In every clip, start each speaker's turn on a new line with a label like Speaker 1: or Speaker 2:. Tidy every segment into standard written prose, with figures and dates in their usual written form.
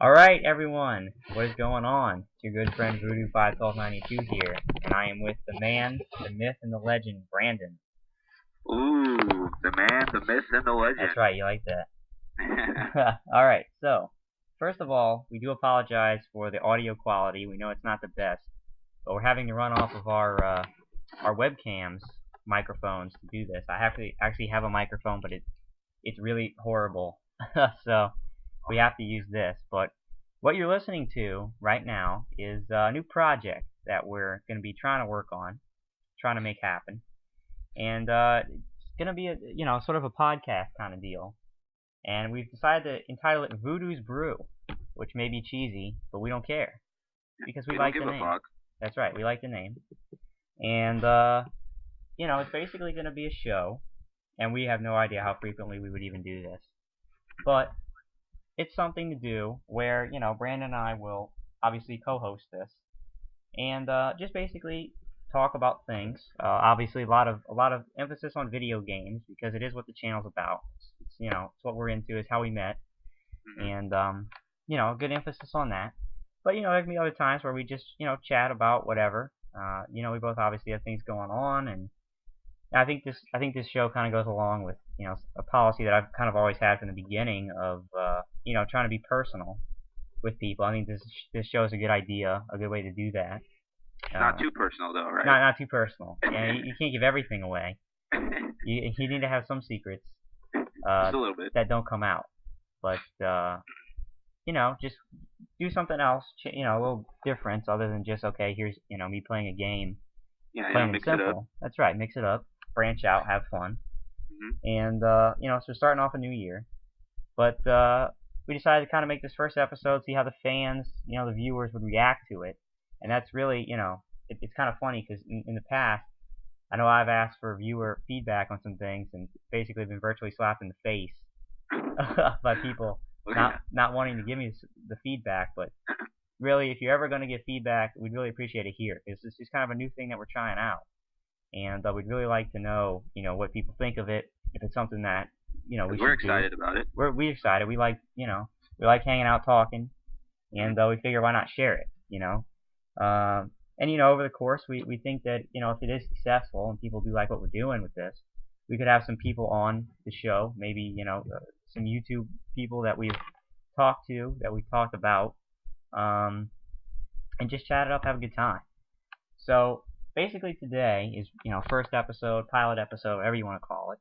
Speaker 1: Alright, everyone, what is going on? It's your good friend Voodoo 51292 here, and I am with the man, the myth, and the legend, Brandon.
Speaker 2: Ooh, the man, the myth, and the legend.
Speaker 1: That's right, you like that. Alright, so, first of all, we do apologize for the audio quality. We know it's not the best, but we're having to run off of our webcams microphones to do this. I actually have a microphone, but it's really horrible. So we have to use this. But what you're listening to right now is a new project that we're going to be trying to work on, trying to make happen. And it's going to be a sort of a podcast kind of deal. And we've decided to entitle it Voodoo's Brew, which may be cheesy, but we don't care because we like the name. That's right, we like the name. And it's basically going to be a show, and we have no idea how frequently we would even do this. But it's something to do where, Brandon and I will obviously co-host this, and just basically talk about things. Obviously, a lot of emphasis on video games because it is what the channel's about. It's what we're into, is how we met, and a good emphasis on that. But there can be other times where we just chat about whatever. We both obviously have things going on, and I think this show kind of goes along with a policy that I've kind of always had from the beginning of trying to be personal with people. I think this show is a good idea, a good way to do that.
Speaker 2: Not too personal though, right?
Speaker 1: Not too personal. You can't give everything away. You need to have some secrets
Speaker 2: just a little bit
Speaker 1: that don't come out. But just do something else, a little difference other than just here's me playing a game.
Speaker 2: Playing it simple.
Speaker 1: It up. That's right, mix it up, branch out, have fun. And so we're starting off a new year. But we decided to kind of make this first episode, see how the fans, the viewers would react to it. And that's really, it's kind of funny because in the past, I know I've asked for viewer feedback on some things and basically been virtually slapped in the face by people not wanting to give me the feedback. But really, if you're ever going to give feedback, we'd really appreciate it here. It's just kind of a new thing that we're trying out. And we'd really like to know, what people think of it. If it's something that, we're
Speaker 2: excited about it.
Speaker 1: We're excited. We like, we like hanging out, talking, and we figure why not share it, and over the course, we think that if it is successful and people do like what we're doing with this, we could have some people on the show, maybe some YouTube people that we've talked to, that we've talked about, and just chat it up, have a good time. So basically today is first episode, pilot episode, whatever you want to call it.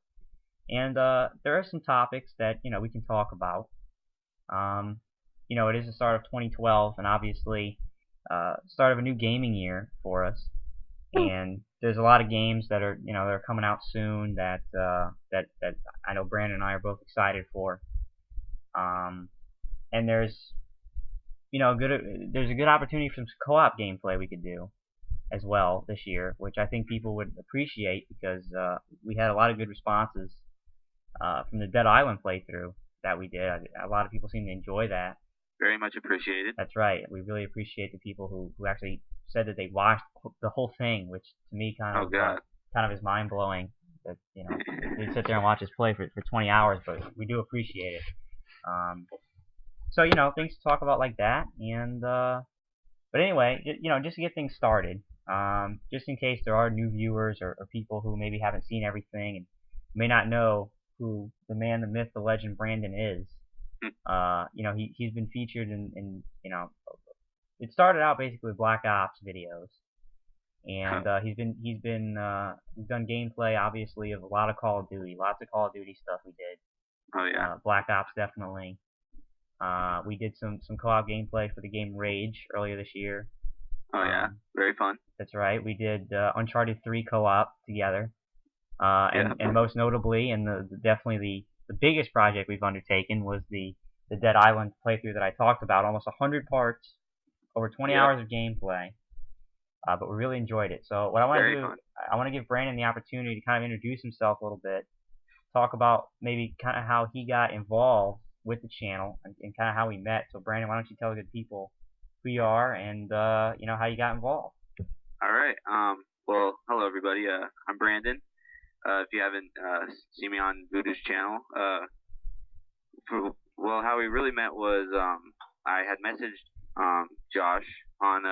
Speaker 1: And there are some topics that we can talk about. It is the start of 2012, and obviously start of a new gaming year for us. And there's a lot of games that are that are coming out soon that I know Brandon and I are both excited for. And there's there's a good opportunity for some co-op gameplay we could do as well this year, which I think people would appreciate because we had a lot of good responses from the Dead Island playthrough that we did. A lot of people seem to enjoy that.
Speaker 2: Very much appreciated.
Speaker 1: That's right. We really appreciate the people who actually said that they watched the whole thing, which to me kind of is mind blowing. That they sit there and watch us play for 20 hours, but we do appreciate it. So things to talk about like that, and but anyway, just to get things started, just in case there are new viewers or people who maybe haven't seen everything and may not know who the man, the myth, the legend Brandon is. He's been featured in it started out basically with Black Ops videos, and we've done gameplay obviously of a lot of Call of Duty, lots of Call of Duty stuff we did.
Speaker 2: Oh yeah.
Speaker 1: Black Ops definitely. We did some co-op gameplay for the game Rage earlier this year.
Speaker 2: Oh yeah, very fun.
Speaker 1: That's right. We did Uncharted 3 co-op together. And most notably, and definitely the biggest project we've undertaken was the Dead Island playthrough that I talked about, almost 100 parts, over 20 hours of gameplay. But we really enjoyed it. So what I want to do, I want to give Brandon the opportunity to kind of introduce himself a little bit, talk about maybe kind of how he got involved with the channel and kind of how we met. So Brandon, why don't you tell the good people who you are and how you got involved?
Speaker 2: All right. Well, hello everybody. I'm Brandon. If you haven't seen me on Voodoo's channel, how we really met was I had messaged Josh on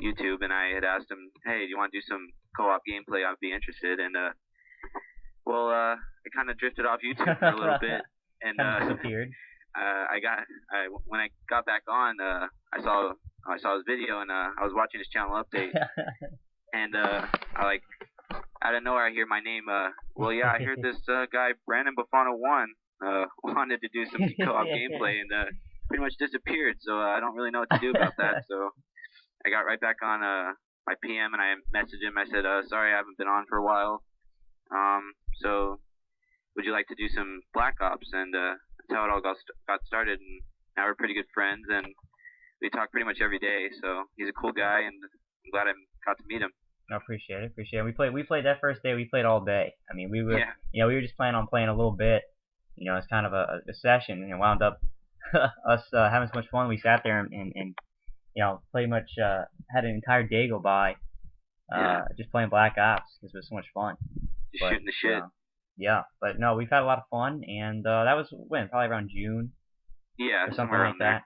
Speaker 2: YouTube, and I had asked him, hey, do you want to do some co-op gameplay? I'd be interested. And I kind of drifted off YouTube for a little bit, and
Speaker 1: Kind of disappeared.
Speaker 2: When I got back on, I saw his video, and I was watching his channel update, and I like out of nowhere I hear my name. Well, yeah, I heard this guy Brandon Bufano won. Wanted to do some co-op gameplay, and pretty much disappeared. So I don't really know what to do about that. So I got right back on my PM, and I messaged him. I said, sorry, I haven't been on for a while. So would you like to do some Black Ops? And that's how it all got started. And now we're pretty good friends, and we talk pretty much every day. So he's a cool guy, and I'm glad I got to meet him.
Speaker 1: I appreciate it. We played that first day. We played all day. I mean, we were we were just planning on playing a little bit. It's kind of a session, and it wound up us having so much fun. We sat there and pretty much had an entire day go by just playing Black Ops because it was so much fun.
Speaker 2: Just shooting the shit.
Speaker 1: Yeah, but no, we've had a lot of fun, and that was probably around June.
Speaker 2: Yeah,
Speaker 1: or something like that.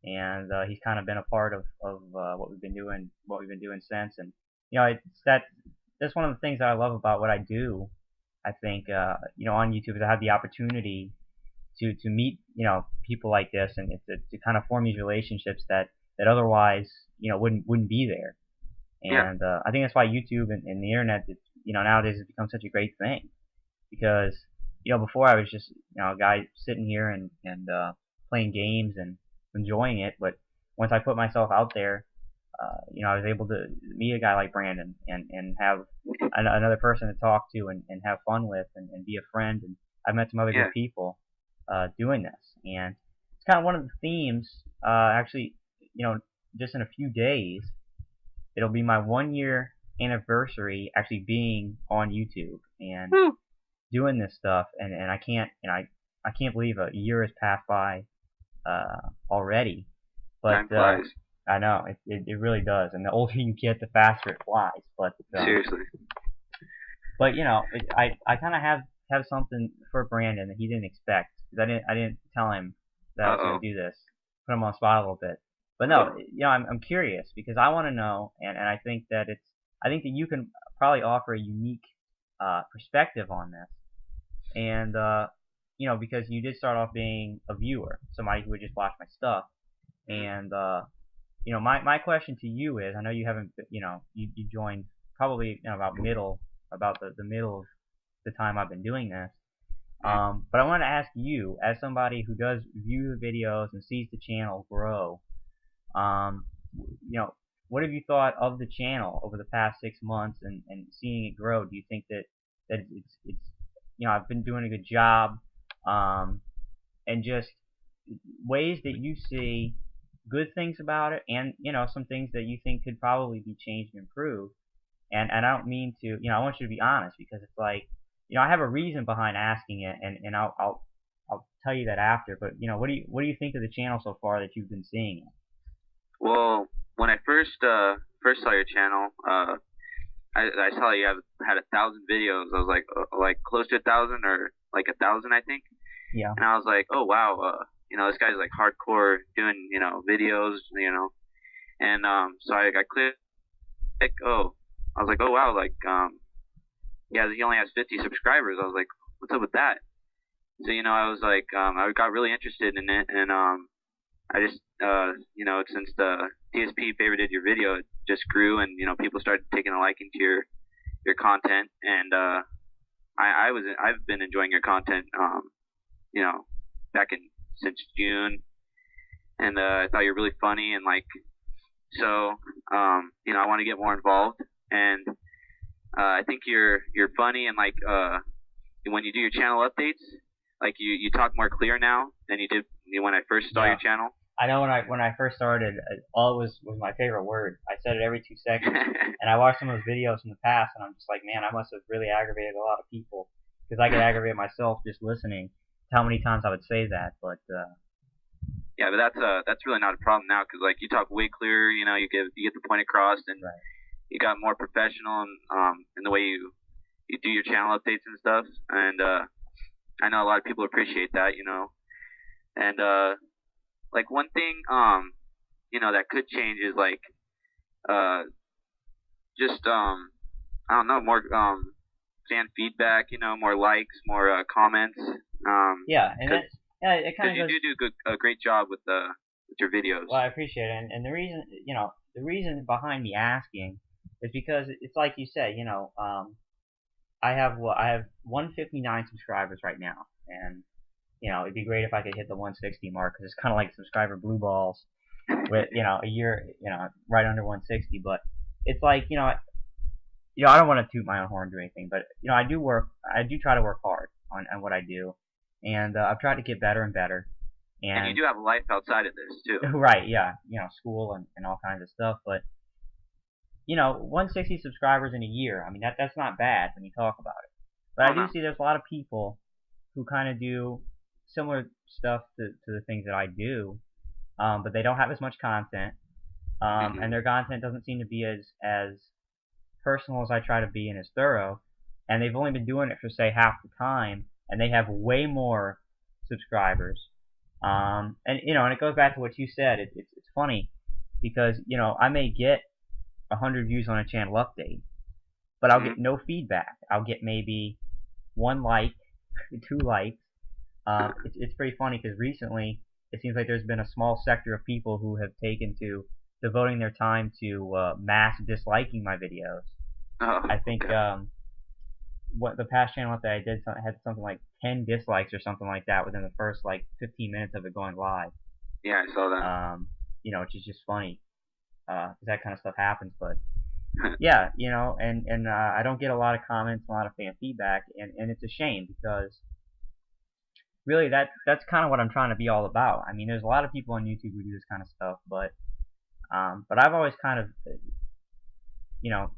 Speaker 1: And he's kind of been a part of what we've been doing since. And that's one of the things that I love about what I do. I think on YouTube is I have the opportunity to meet people like this, and to kind of form these relationships that otherwise wouldn't be there. And I think that's why YouTube and the internet nowadays has become such a great thing, because before I was just a guy sitting here and playing games and enjoying it, but once I put myself out there, I was able to meet a guy like Brandon and have another person to talk to and have fun with and be a friend, and I've met some other good people doing this, and it's kind of one of the themes. Actually, just in a few days, it'll be my 1-year anniversary actually being on YouTube and doing this stuff, and I can't believe a year has passed by already. But
Speaker 2: time flies.
Speaker 1: I know it really does, and the older you get, the faster it flies. But
Speaker 2: seriously.
Speaker 1: But I kind of have something for Brandon that he didn't expect, because I didn't tell him that I was going to do this. Put him on the spot a little bit. But no, I'm curious, because I want to know, and I think that you can probably offer a unique perspective on this, and because you did start off being a viewer, somebody who would just watch my stuff, and my question to you is, I know you haven't, you joined probably about the middle of the time I've been doing this, but I want to ask you, as somebody who does view the videos and sees the channel grow, what have you thought of the channel over the past 6 months and seeing it grow? Do you think that it's I've been doing a good job, and just ways that you see good things about it, and some things that you think could probably be changed and improved? And I don't mean to, I want you to be honest, because it's like, I have a reason behind asking it, and I'll tell you that after. But what do you think of the channel so far that you've been seeing it?
Speaker 2: Well, when I first saw your channel, I saw you had 1,000 videos. I was like close to 1,000, or like 1,000, I think.
Speaker 1: Yeah.
Speaker 2: And I was like, oh wow, this guy's like hardcore doing videos, and so I clicked, I was like, oh wow, like he only has 50 subscribers. I was like, what's up with that? So I was like, I got really interested in it, and I just since the DSP favorited your video, it just grew, and people started taking a liking to your content, and I've been enjoying your content back since June, and I thought you were really funny, and so I want to get more involved, and I think you're funny, and when you do your channel updates, you talk more clear now than you did when I first saw your channel.
Speaker 1: I know when I first started, all was my favorite word. I said it every 2 seconds, and I watched some of those videos in the past, and I'm just like, man, I must have really aggravated a lot of people, because I could aggravate myself just listening to how many times I would say that. But
Speaker 2: yeah, but that's really not a problem now, because you talk way clearer. You get the point across, and you got more professional in the way you do your channel updates and stuff. And I know a lot of people appreciate that, and like one thing that could change is like uh just I don't know, more fan feedback, more likes, more comments.
Speaker 1: Yeah, and
Speaker 2: Because
Speaker 1: that's yeah, it kind of
Speaker 2: you
Speaker 1: goes.
Speaker 2: do a great job with your videos.
Speaker 1: Well, I appreciate it, and the reason behind me asking is because it's like you said, I have 159 subscribers right now, and it'd be great if I could hit the 160 mark because it's kind of like subscriber blue balls with a year right under 160. But it's like I don't want to toot my own horn or anything, but I do try to work hard on what I do, and I've tried to get better and better.
Speaker 2: And you
Speaker 1: And
Speaker 2: do have a life outside of this too.
Speaker 1: right, yeah, school and all kinds of stuff, but 160 subscribers in a year. I mean, that's not bad when you talk about it. But I do
Speaker 2: No.
Speaker 1: see there's a lot of people who kind of do similar stuff to the things that I do, but they don't have as much content, and their content doesn't seem to be as personal as I try to be and as thorough. And they've only been doing it for say half the time, and they have way more subscribers. And it goes back to what you said. It's funny because I may get 100 views on a channel update, but I'll get no feedback. I'll get maybe one like, two likes. It's pretty funny because recently it seems like there's been a small sector of people who have taken to devoting their time to mass disliking my videos.
Speaker 2: Oh,
Speaker 1: I think
Speaker 2: okay.
Speaker 1: what the past channel that I did had something like 10 dislikes or something like that within the first like 15 minutes of it going live.
Speaker 2: Yeah, I saw that.
Speaker 1: Which is just funny. 'Cause that kind of stuff happens, but yeah, and I don't get a lot of comments, a lot of fan feedback, and it's a shame because really that's kind of what I'm trying to be all about. I mean, there's a lot of people on YouTube who do this kind of stuff, but I've always kind of you know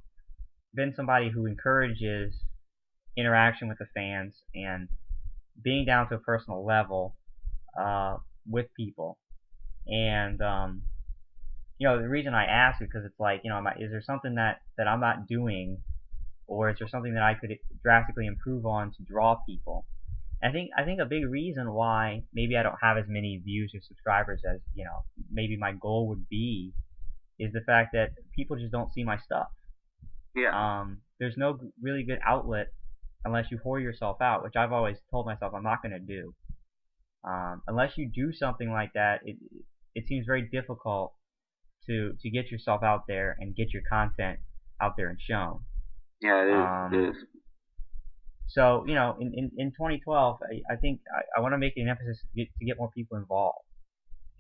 Speaker 1: been somebody who encourages interaction with the fans and being down to a personal level with people. And the reason I ask is because it's like, is there something that I'm not doing, or is there something that I could drastically improve on to draw people? And I think a big reason why maybe I don't have as many views or subscribers as maybe my goal would be is the fact that people just don't see my stuff.
Speaker 2: Yeah.
Speaker 1: There's no really good outlet unless you whore yourself out, which I've always told myself I'm not going to do. Unless you do something like that, it seems very difficult to get yourself out there and get your content out there and shown.
Speaker 2: Yeah, it is. It is.
Speaker 1: So in 2012, I think I want to make an emphasis to get more people involved,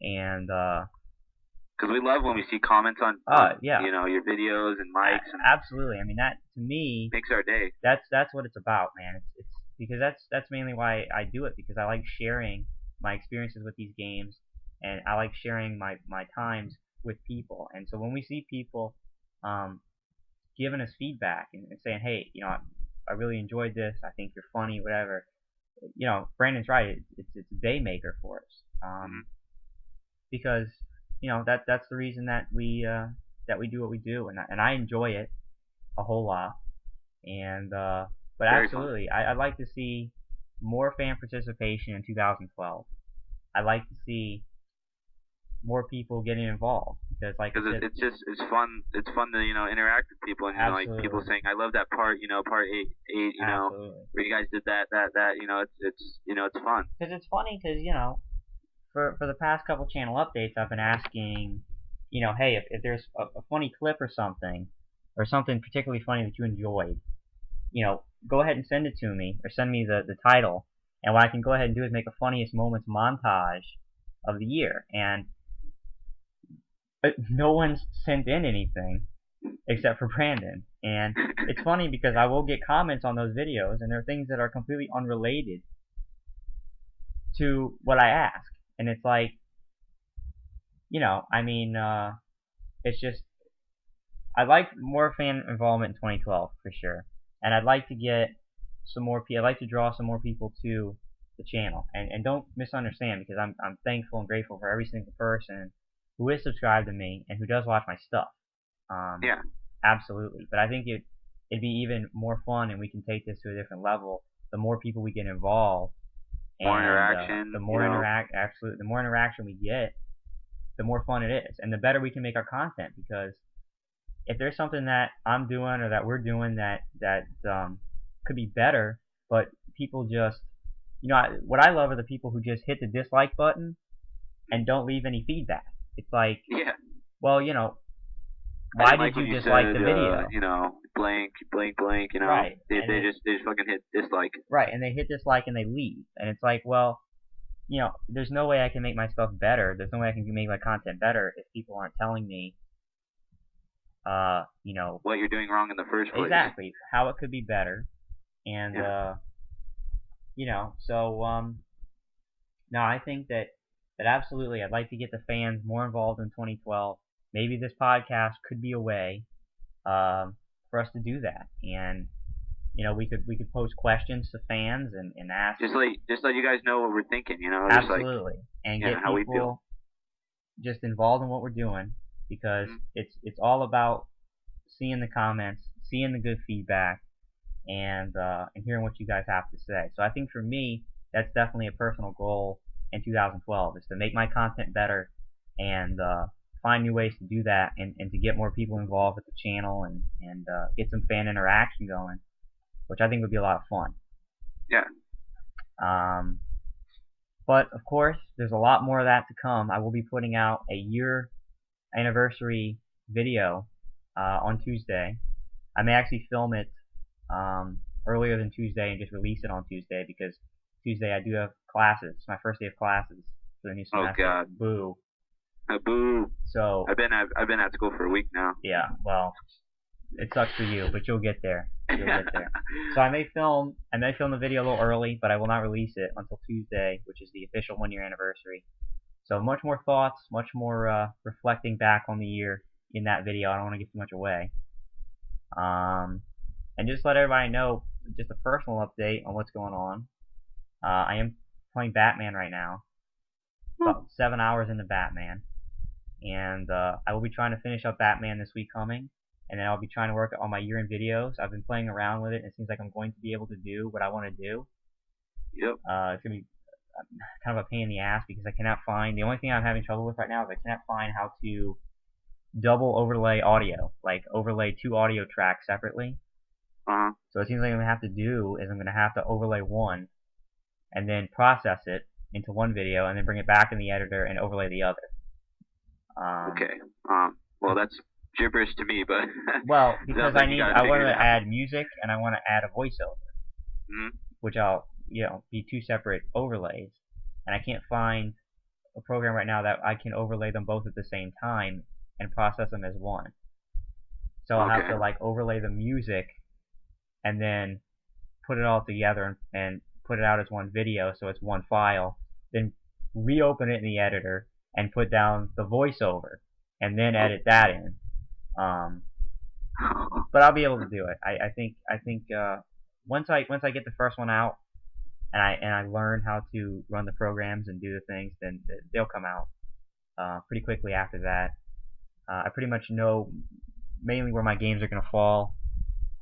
Speaker 1: and
Speaker 2: because we love when we see comments on
Speaker 1: yeah,
Speaker 2: your videos and likes, and
Speaker 1: absolutely. I mean, that to me
Speaker 2: makes our day.
Speaker 1: that's what it's about, man. It's because that's mainly why I do it, because I like sharing my experiences with these games, and I like sharing my times with people. And so when we see people giving us feedback and saying, hey, I really enjoyed this, I think you're funny, whatever, Brandon's right. It's a day maker for us, because that's the reason that we do what we do, and I enjoy it a whole lot. And but
Speaker 2: Very
Speaker 1: absolutely, I'd like to see more fan participation in 2012. I'd like to see more people getting involved because, like I said,
Speaker 2: it's fun. It's fun to interact with people, and like people
Speaker 1: absolutely,
Speaker 2: saying, "I love that part." Part eight.
Speaker 1: absolutely.
Speaker 2: Where you guys did that. It's fun.
Speaker 1: Because it's funny, because for the past couple channel updates, I've been asking, hey, if there's a funny clip or something particularly funny that you enjoyed, go ahead and send it to me, or send me the title, and what I can go ahead and do is make a funniest moments montage of the year. And no one's sent in anything except for Brandon. And it's funny because I will get comments on those videos, and there are things that are completely unrelated to what I ask. And it's like, I mean, it's just, I'd like more fan involvement in 2012 for sure, and I'd like to get some more people. I'd like to draw some more people to the channel. And don't misunderstand, because I'm thankful and grateful for every single person who is subscribed to me and who does watch my stuff.
Speaker 2: Yeah.
Speaker 1: Absolutely. But I think it'd be even more fun, and we can take this to a different level the more people we get involved,
Speaker 2: More
Speaker 1: and
Speaker 2: interaction.
Speaker 1: the more interaction we get, the more fun it is, and the better we can make our content. Because if there's something that I'm doing or that we're doing that could be better, but people just, what I love are the people who just hit the dislike button and don't leave any feedback. It's like,
Speaker 2: Yeah.
Speaker 1: well,
Speaker 2: I
Speaker 1: why
Speaker 2: didn't
Speaker 1: did
Speaker 2: like when
Speaker 1: you
Speaker 2: you
Speaker 1: dislike
Speaker 2: said,
Speaker 1: the video?
Speaker 2: blank, blank, blank.
Speaker 1: Right.
Speaker 2: They just fucking hit dislike.
Speaker 1: Right, and they hit dislike and they leave, and it's like, well, there's no way I can make my stuff better. There's no way I can make my content better if people aren't telling me,
Speaker 2: what you're doing wrong in the first place.
Speaker 1: exactly how it could be better, and so no, I think that absolutely, I'd like to get the fans more involved in 2012. Maybe this podcast could be a way for us to do that, and we could post questions to fans and ask.
Speaker 2: Just let you guys know what we're thinking,
Speaker 1: Absolutely, and get
Speaker 2: how we feel.
Speaker 1: people just involved in what we're doing, because it's all about seeing the comments, seeing the good feedback, and hearing what you guys have to say. So I think for me, that's definitely a personal goal in 2012, is to make my content better and find new ways to do that, and to get more people involved with the channel, and get some fan interaction going, which I think would be a lot of fun.
Speaker 2: Yeah.
Speaker 1: But of course, there's a lot more of that to come. I will be putting out a year anniversary video on Tuesday. I may actually film it earlier than Tuesday and just release it on Tuesday, because Tuesday I do have classes. It's my first day of classes for the new semester.
Speaker 2: Oh God.
Speaker 1: Boo.
Speaker 2: Boo.
Speaker 1: So
Speaker 2: I've been at school for a week now.
Speaker 1: Yeah. Well, it sucks for you, but you'll get there. You'll get there. So I may film the video a little early, but I will not release it until Tuesday, which is the official 1 year anniversary. So much more thoughts, much more reflecting back on the year in that video. I don't want to give too much away. And just let everybody know, just a personal update on what's going on. I am playing Batman right now. About 7 hours into Batman. And I will be trying to finish up Batman this week coming. And then I'll be trying to work on my year-end videos. I've been playing around with it, and it seems like I'm going to be able to do what I want to do.
Speaker 2: Yep.
Speaker 1: It's going to be kind of a pain in the ass, because I cannot find, the only thing I'm having trouble with right now is I cannot find how to double overlay audio, like overlay 2 audio tracks separately. So it seems like I'm going to have to do is I'm going to have to overlay one, and then process it into one video, and then bring it back in the editor and overlay the other.
Speaker 2: Okay. Well, that's gibberish to me, but
Speaker 1: well, because I want to add music, and I want to add a voiceover, which I'll be 2 separate overlays, and I can't find a program right now that I can overlay them both at the same time and process them as one. So I'll have to like overlay the music and then put it all together and put it out as one video, so it's one file, then reopen it in the editor and put down the voiceover and then edit that in. But I'll be able to do it. I think once I get the first one out and I learn how to run the programs and do the things, then they'll come out pretty quickly after that. I pretty much know mainly where my games are going to fall,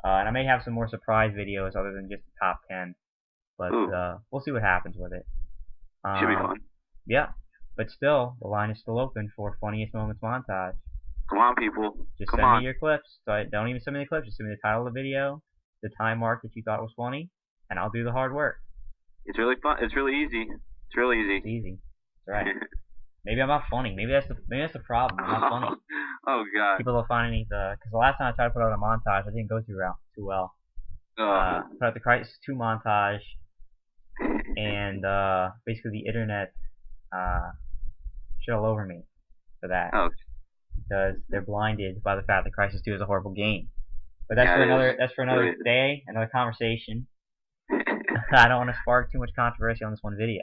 Speaker 1: and I may have some more surprise videos other than just the top 10, but we'll see what happens with it.
Speaker 2: Should be fun.
Speaker 1: Yeah, but still, the line is still open for funniest moments montage.
Speaker 2: Come on, people.
Speaker 1: Just send me your clips. So don't even send me the clips. Just send me the title of the video, the time mark that you thought was funny, and I'll do the hard work.
Speaker 2: It's really fun. It's really easy. It's really easy.
Speaker 1: It's easy. That's right. Maybe I'm not funny. Maybe that's the problem. I'm not funny.
Speaker 2: Oh God.
Speaker 1: People will find any because the last time I tried to put out a montage, I didn't go too well. Put out the Crisis 2 montage, and basically the internet shit all over me for that.
Speaker 2: Oh.
Speaker 1: Because they're blinded by the fact that Crisis 2 is a horrible game. But that's for another day, another conversation. I don't want to spark too much controversy on this one video.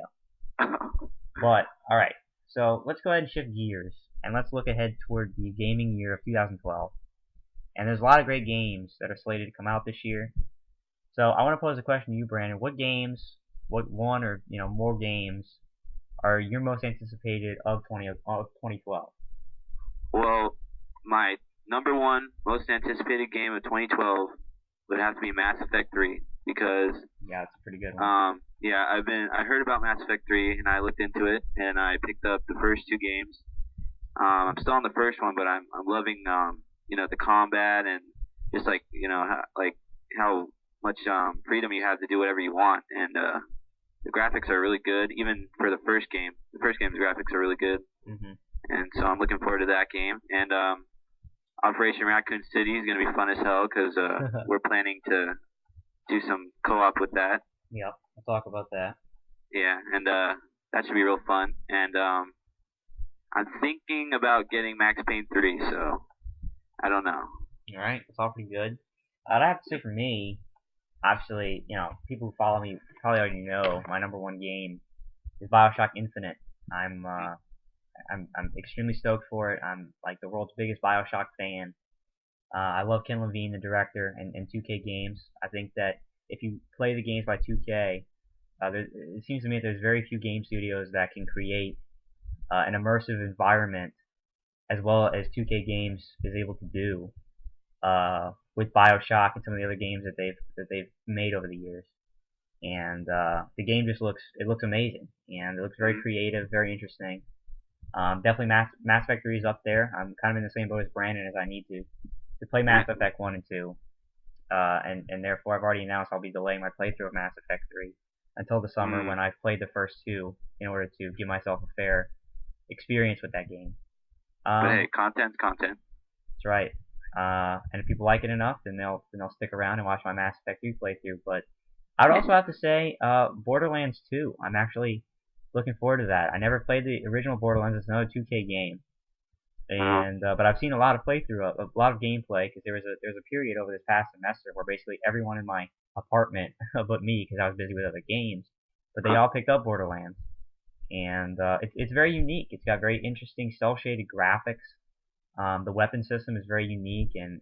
Speaker 1: But alright, so let's go ahead and shift gears and let's look ahead toward the gaming year of 2012. And there's a lot of great games that are slated to come out this year. So I want to pose a question to you, Brandon. What games, what one or more games are your most anticipated of 2012?
Speaker 2: Well, my number one most anticipated game of 2012 would have to be Mass Effect 3, because
Speaker 1: yeah, it's a pretty good one.
Speaker 2: Yeah, I heard about Mass Effect 3 and I looked into it and I picked up the first 2 games, I'm still on the first one, but I'm loving the combat and just like how much freedom you have to do whatever you want, and the graphics are really good even for the first game. The first game's graphics are really good,
Speaker 1: Hmm.
Speaker 2: and so I'm looking forward to that game. And Operation Raccoon City is gonna be fun as hell because we're planning to do some co-op with that.
Speaker 1: Yep, we'll talk about that.
Speaker 2: Yeah, and that should be real fun. And I'm thinking about getting Max Payne 3, so I don't know.
Speaker 1: All right, it's all pretty good. I'd have to say for me, obviously, people who follow me probably already know my number one game is BioShock Infinite. I'm uh, I'm extremely stoked for it. I'm like the world's biggest BioShock fan. I love Ken Levine, the director, and 2K Games. I think that if you play the games by 2K, it seems to me that there's very few game studios that can create an immersive environment as well as 2K Games is able to do with BioShock and some of the other games that they've made over the years. And the game just looks amazing, and it looks very creative, very interesting. Definitely Mass Effect 3 is up there. I'm kind of in the same boat as Brandon as I need to play Mass Effect 1 and 2. And therefore I've already announced I'll be delaying my playthrough of Mass Effect 3 until the summer when I've played the first two in order to give myself a fair experience with that game.
Speaker 2: But hey, content's content.
Speaker 1: That's right. And if people like it enough, then they'll stick around and watch my Mass Effect 3 playthrough. But I'd also have to say Borderlands 2. I'm actually looking forward to that. I never played the original Borderlands. It's another 2K game, and but I've seen a lot of a lot of gameplay because there was a period over this past semester where basically everyone in my apartment, but me, because I was busy with other games, but they all picked up Borderlands, and it's very unique. It's got very interesting cel-shaded graphics. The weapon system is very unique, and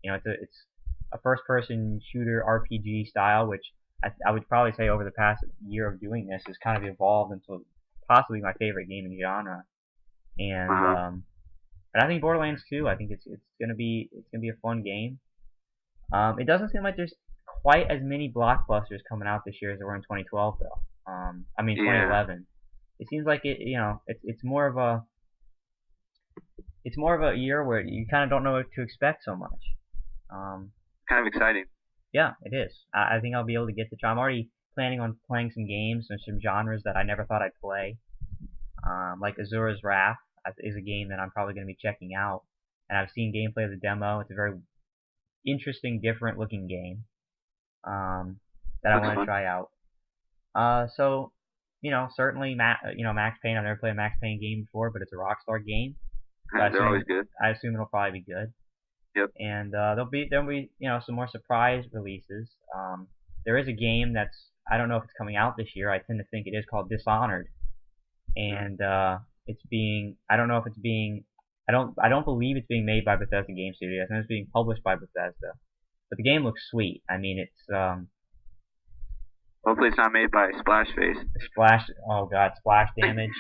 Speaker 1: it's a first-person shooter RPG style, which I would probably say over the past year of doing this has kind of evolved into possibly my favorite gaming genre. And I think Borderlands 2, I think it's gonna be a fun game. It doesn't seem like there's quite as many blockbusters coming out this year as there were in 2012 though. I mean 2011. It seems like it's more of a year where you kind of don't know what to expect so much.
Speaker 2: Kind of exciting.
Speaker 1: Yeah, it is. I think I'll be able to get the. I'm already planning on playing some games and some genres that I never thought I'd play. Like Azura's Wrath is a game that I'm probably going to be checking out, and I've seen gameplay of the demo. It's a very interesting, different looking game that I want to try out. So certainly, Max Payne. I've never played a Max Payne game before, but it's a Rockstar game. So
Speaker 2: They're always good.
Speaker 1: I assume it'll probably be good.
Speaker 2: Yep.
Speaker 1: And there'll be some more surprise releases. There is a game that's I don't know if it's coming out this year. I tend to think it is called Dishonored, and it's being I don't know if it's being I don't believe it's being made by Bethesda Game Studios. I think it's being published by Bethesda, but the game looks sweet. I mean it's
Speaker 2: hopefully it's not made by Splashface.
Speaker 1: Oh god, Splash Damage.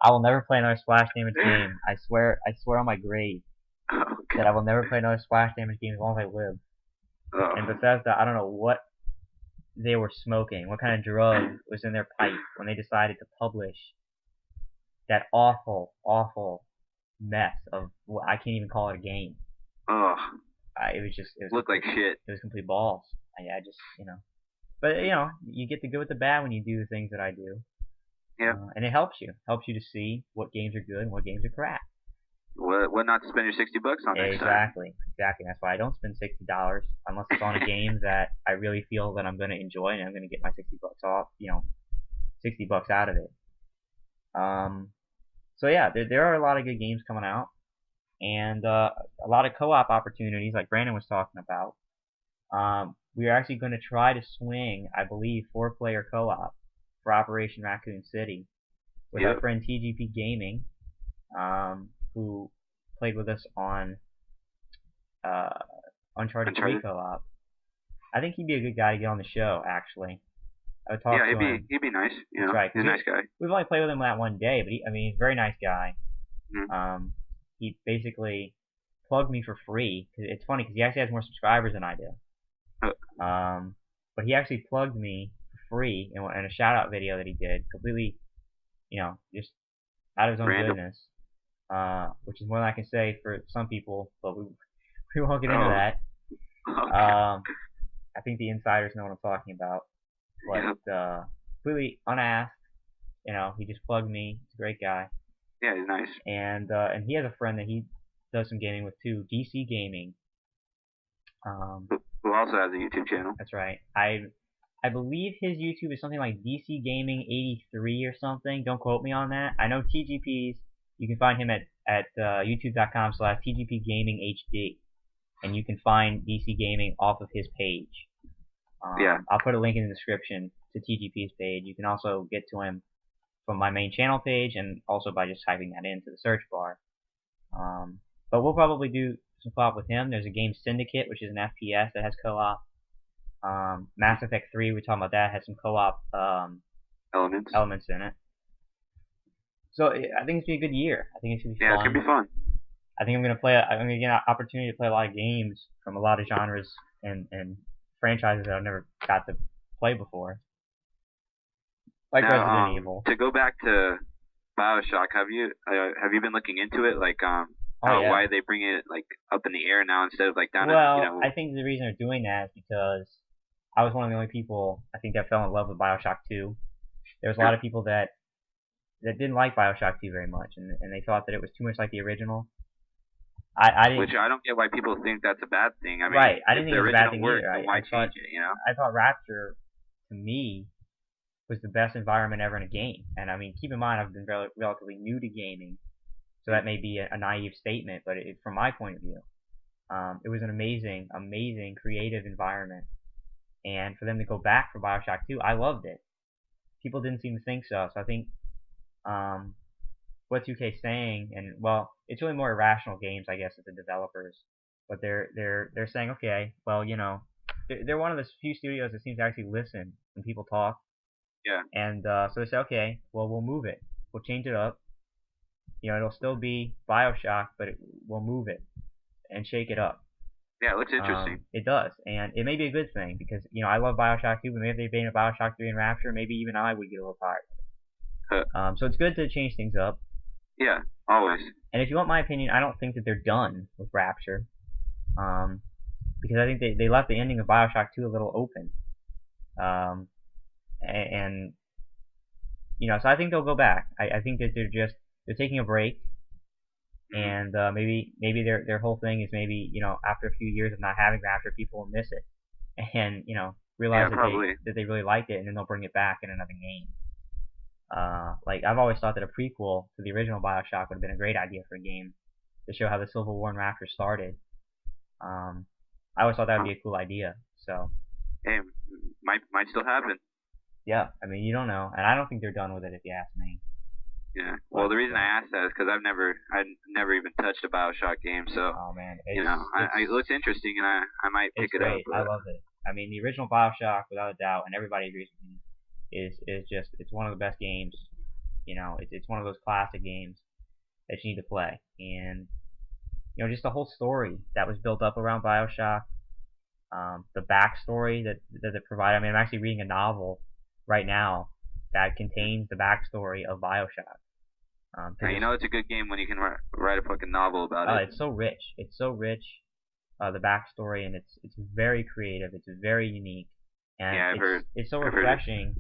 Speaker 1: I will never play another Splash Damage game. I swear on my grave that I will never play another Splash Damage game as long as I live. And Bethesda, I don't know what they were smoking, what kind of drug was in their pipe when they decided to publish that awful, awful mess of I can't even call it a game. It
Speaker 2: looked like shit.
Speaker 1: It was complete balls. I just but you get the good with the bad when you do the things that I do.
Speaker 2: Yeah.
Speaker 1: And it helps you to see what games are good and what games are crap.
Speaker 2: What not to spend your $60 on next time.
Speaker 1: Exactly. That's why I don't spend $60 unless it's on a game that I really feel that I'm going to enjoy and I'm going to get my $60 off, $60 out of it. So yeah, there are a lot of good games coming out, and a lot of co-op opportunities like Brandon was talking about. We are actually going to try to swing, I believe, 4-player co-op for Operation Raccoon City with our friend TGP Gaming, who played with us on Uncharted 3 co-op. I think he'd be a good guy to get on the show, actually. I would talk to him.
Speaker 2: He'd be nice.
Speaker 1: That's right.
Speaker 2: He's a nice guy.
Speaker 1: We've only played with him that one day, but he's a very nice guy. Mm-hmm. He basically plugged me for free. It's funny because he actually has more subscribers than I do. But he actually plugged me for free in a shout-out video that he did, completely, just out of his own goodness. which is more than I can say for some people, but we won't get into
Speaker 2: Oh,
Speaker 1: that.
Speaker 2: okay.
Speaker 1: I think the insiders know what I'm talking about,
Speaker 2: Yeah.
Speaker 1: but completely unasked, he just plugged me. He's a great guy,
Speaker 2: Yeah, he's nice.
Speaker 1: and he has a friend that he does some gaming with too, DC Gaming.
Speaker 2: Who also has a YouTube channel.
Speaker 1: That's right. I believe his YouTube is something like DC Gaming 83 or something. Don't quote me on that. I know TGP's. You can find him at youtube.com/TGP Gaming HD, and you can find DC Gaming off of his page.
Speaker 2: Yeah.
Speaker 1: I'll put a link in the description to TGP's page. You can also get to him from my main channel page, and also by just typing that into the search bar. But we'll probably do some co-op with him. There's a game Syndicate, which is an FPS that has co-op. Mass Effect 3, we talked about that, has some co-op elements in it. So I think it's gonna be a good year. I think it's gonna be fun.
Speaker 2: Yeah, it's gonna be fun.
Speaker 1: I think I'm gonna get an opportunity to play a lot of games from a lot of genres and franchises that I've never got to play before, like
Speaker 2: Now,
Speaker 1: Resident Evil.
Speaker 2: to go back to BioShock, have you been looking into it? Like, why they bring it like up in the air now instead of like down?
Speaker 1: Well, I think the reason they're doing that is because I was one of the only people I think that fell in love with BioShock 2. There was a lot of people that didn't like BioShock 2 very much, and they thought that it was too much like the original. I didn't.
Speaker 2: Which I don't get why people think that's a bad thing. I mean,
Speaker 1: right. I didn't
Speaker 2: if
Speaker 1: think
Speaker 2: the
Speaker 1: it was a bad
Speaker 2: original
Speaker 1: thing
Speaker 2: worked,
Speaker 1: either.
Speaker 2: then why change it? You know.
Speaker 1: I thought Rapture, to me, was the best environment ever in a game. And I mean, keep in mind, I've been relatively new to gaming, so that may be a naive statement, but from my point of view, it was an amazing, amazing creative environment. And for them to go back for BioShock 2, I loved it. People didn't seem to think so. So I think what 2K's saying, and well, it's really more irrational games, I guess, as the developers. But they're saying, okay, well, they're one of the few studios that seems to actually listen when people talk.
Speaker 2: Yeah.
Speaker 1: And so they say, okay, well, we'll move it. We'll change it up. It'll still be BioShock, but we'll move it and shake it up.
Speaker 2: Yeah, it looks interesting.
Speaker 1: It does, and it may be a good thing because I love BioShock 2, but maybe if they've been a BioShock 3 and Rapture, maybe even I would get a little tired. So it's good to change things up.
Speaker 2: Yeah, always.
Speaker 1: And if you want my opinion, I don't think that they're done with Rapture, because I think they left the ending of BioShock 2 a little open. And so I think they'll go back. I think that they're taking a break. And maybe their whole thing is maybe after a few years of not having Rapture, people will miss it, and realize that they really liked it, and then they'll bring it back in another game. Like I've always thought that a prequel to the original BioShock would have been a great idea for a game to show how the Civil War and Rapture started. I always thought that would be a cool idea. So
Speaker 2: hey, might still happen.
Speaker 1: Yeah, I mean you don't know, and I don't think they're done with it if you ask me.
Speaker 2: Yeah. Well, the reason I asked that is because I've never even touched a BioShock game, so
Speaker 1: oh man,
Speaker 2: it looks interesting, and I might pick it up.
Speaker 1: I love it. I mean, the original BioShock, without a doubt, and everybody agrees with me, is it's one of the best games. It's one of those classic games that you need to play, and just the whole story that was built up around BioShock, the backstory that it provided. I mean, I'm actually reading a novel right now that contains the backstory of BioShock.
Speaker 2: It's a good game when you can write a fucking novel about it.
Speaker 1: It's so rich. It's so rich, the backstory, and it's very creative. It's very unique, and it's so refreshing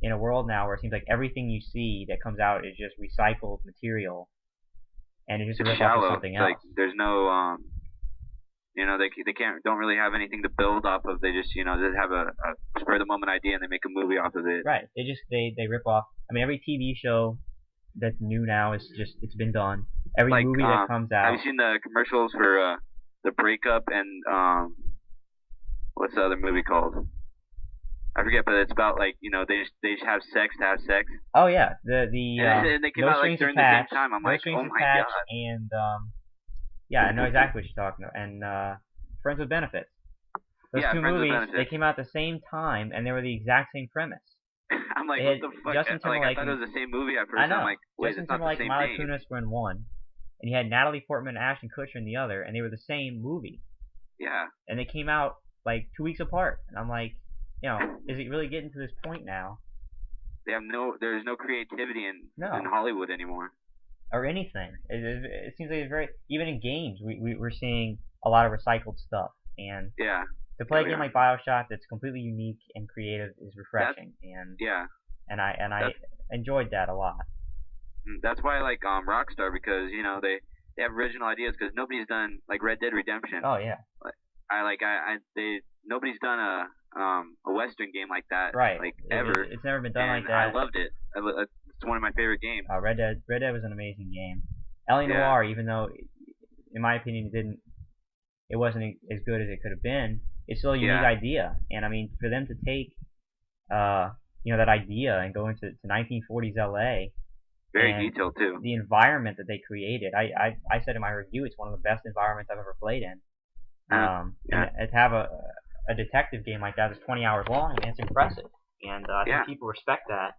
Speaker 1: in a world now where it seems like everything you see that comes out is just recycled material, and it's just
Speaker 2: shallow.
Speaker 1: Off something else.
Speaker 2: Like there's no they don't really have anything to build off of. They just just have a spur of the moment idea and they make a movie off of it.
Speaker 1: Right. They rip off. I mean, every TV show that's new now is just it's been done. Every movie that comes out.
Speaker 2: Have you seen the commercials for the breakup and what's the other movie called? I forget, but it's about like they just have sex to have sex.
Speaker 1: Oh yeah, and
Speaker 2: they came out like during the same time. I'm like, oh my god.
Speaker 1: And yeah, I know exactly what you're talking about. And Friends with Benefits. Those two movies, they came out at the same time, and they were the exact same premise.
Speaker 2: I'm like, what the fuck?
Speaker 1: Justin Timberlake,
Speaker 2: I thought it was the same movie at first.
Speaker 1: I know.
Speaker 2: I'm like, wait,
Speaker 1: Justin
Speaker 2: it's not the
Speaker 1: Timberlake
Speaker 2: same
Speaker 1: and Mila
Speaker 2: name.
Speaker 1: Kunis were in one, and you had Natalie Portman and Ashton Kutcher in the other, and they were the same movie.
Speaker 2: Yeah.
Speaker 1: And they came out like 2 weeks apart, and I'm like, is it really getting to this point now?
Speaker 2: There's no creativity in Hollywood anymore.
Speaker 1: or anything. It seems like it's very even in games we're seeing a lot of recycled stuff, and
Speaker 2: Yeah.
Speaker 1: to
Speaker 2: Yeah,
Speaker 1: play a
Speaker 2: we
Speaker 1: game
Speaker 2: are.
Speaker 1: like BioShock that's completely unique and creative is
Speaker 2: That's
Speaker 1: refreshing,
Speaker 2: yeah.
Speaker 1: and I
Speaker 2: That's
Speaker 1: enjoyed that a lot.
Speaker 2: that's why I like Rockstar, because they have original ideas, because nobody's done like Red Dead Redemption.
Speaker 1: Oh yeah,
Speaker 2: Like, I they nobody's done a Western game like that,
Speaker 1: right.
Speaker 2: like ever,
Speaker 1: It's never been done like
Speaker 2: and I
Speaker 1: that.
Speaker 2: loved it. It's one of my favorite games.
Speaker 1: Red Dead was an amazing game. L.A.
Speaker 2: Yeah.
Speaker 1: Noire, even though in my opinion it wasn't as good as it could have been, it's still a unique
Speaker 2: Yeah.
Speaker 1: idea. And I mean, for them to take uh, that idea and go into 1940s LA
Speaker 2: Very
Speaker 1: and
Speaker 2: detailed too.
Speaker 1: the environment that they created, I said in my review it's one of the best environments I've ever played in.
Speaker 2: Yeah.
Speaker 1: And to have a detective game like that that's 20 hours long, I mean, it's impressive. And I
Speaker 2: Yeah.
Speaker 1: think people respect that.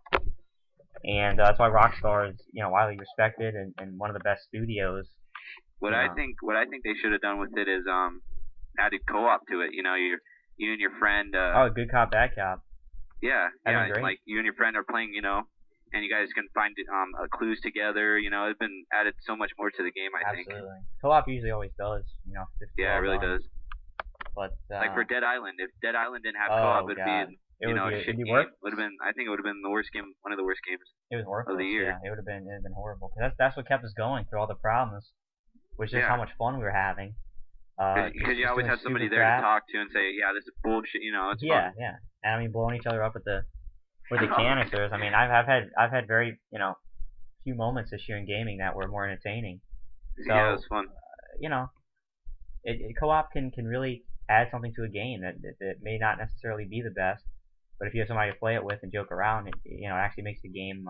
Speaker 1: And that's why Rockstar is widely respected and one of the best studios.
Speaker 2: What I think they should have done with it is added co-op to it. You and your friend.
Speaker 1: Oh, good cop, bad cop.
Speaker 2: Yeah,
Speaker 1: That'd
Speaker 2: yeah.
Speaker 1: be great.
Speaker 2: Like you and your friend are playing, and you guys can find clues together. It's been added so much more to the game, I think.
Speaker 1: Absolutely. Co-op usually always does. It's
Speaker 2: Yeah, it
Speaker 1: well
Speaker 2: really
Speaker 1: done.
Speaker 2: does.
Speaker 1: But
Speaker 2: Like for Dead Island, if Dead Island didn't have
Speaker 1: oh
Speaker 2: co-op, it'd
Speaker 1: god,
Speaker 2: be
Speaker 1: it would
Speaker 2: a
Speaker 1: be
Speaker 2: shit
Speaker 1: it'd be
Speaker 2: game.
Speaker 1: worth.
Speaker 2: I think it would have been the worst game, one of the worst games
Speaker 1: It was worthless.
Speaker 2: of the year.
Speaker 1: Yeah, it would have been horrible. 'Cause that's what kept us going through all the problems, was just
Speaker 2: Yeah.
Speaker 1: how much fun we were having.
Speaker 2: Because you
Speaker 1: just
Speaker 2: always
Speaker 1: doing
Speaker 2: have somebody
Speaker 1: stupid
Speaker 2: there
Speaker 1: crap.
Speaker 2: to talk to and say, yeah, this is bullshit. It's
Speaker 1: Yeah,
Speaker 2: fun.
Speaker 1: yeah. And I mean, blowing each other up with the canisters. I mean, I've had very few moments this year in gaming that were more entertaining. So
Speaker 2: Yeah, it was fun.
Speaker 1: you know, co-op can really add something to a game that may not necessarily be the best, but if you have somebody to play it with and joke around, it actually makes the game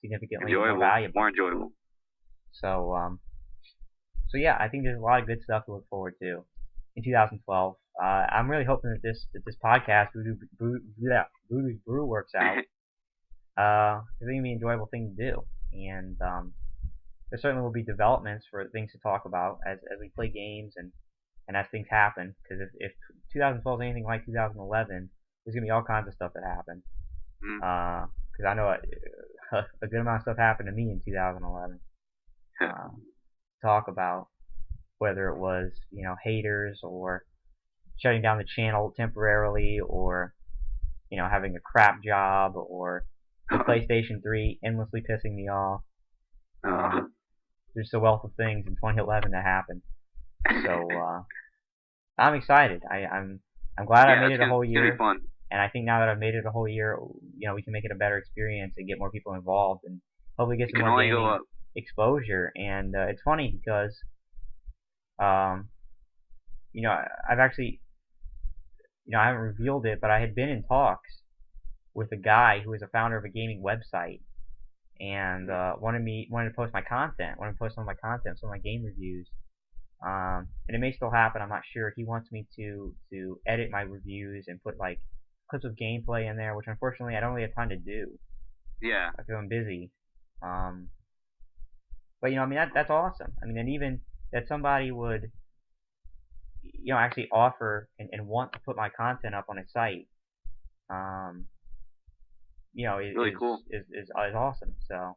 Speaker 1: significantly more valuable.
Speaker 2: More enjoyable.
Speaker 1: So yeah, I think there's a lot of good stuff to look forward to in 2012. I'm really hoping that this podcast, Voodoo's Brew, works out. It's going to be an enjoyable thing to do, and there certainly will be developments for things to talk about as we play games and as things happen. Because if 2012 is anything like 2011, there's going to be all kinds of stuff that happen. Because I know a good amount of stuff happened to me in 2011. Talk about whether it was haters or shutting down the channel temporarily, or having a crap job, or the PlayStation 3 endlessly pissing me off. There's a wealth of things in 2011 that happened. So I'm excited. I'm glad I made it a whole year.
Speaker 2: It's gonna be fun.
Speaker 1: And I think now that I've made it a whole year, we can make it a better experience and get more people involved and hopefully get some more gaming exposure. And it's funny because I've actually I haven't revealed it, but I had been in talks with a guy who is a founder of a gaming website, and wanted to post my content, wanted to post some of my content, some of my game reviews. And it may still happen, I'm not sure. He wants me to edit my reviews and put like clips of gameplay in there, which unfortunately I don't really have time to do.
Speaker 2: Yeah.
Speaker 1: Because I'm busy. But I mean that's awesome. I mean, and even that somebody would actually offer and want to put my content up on a site,
Speaker 2: really cool.
Speaker 1: Is awesome. So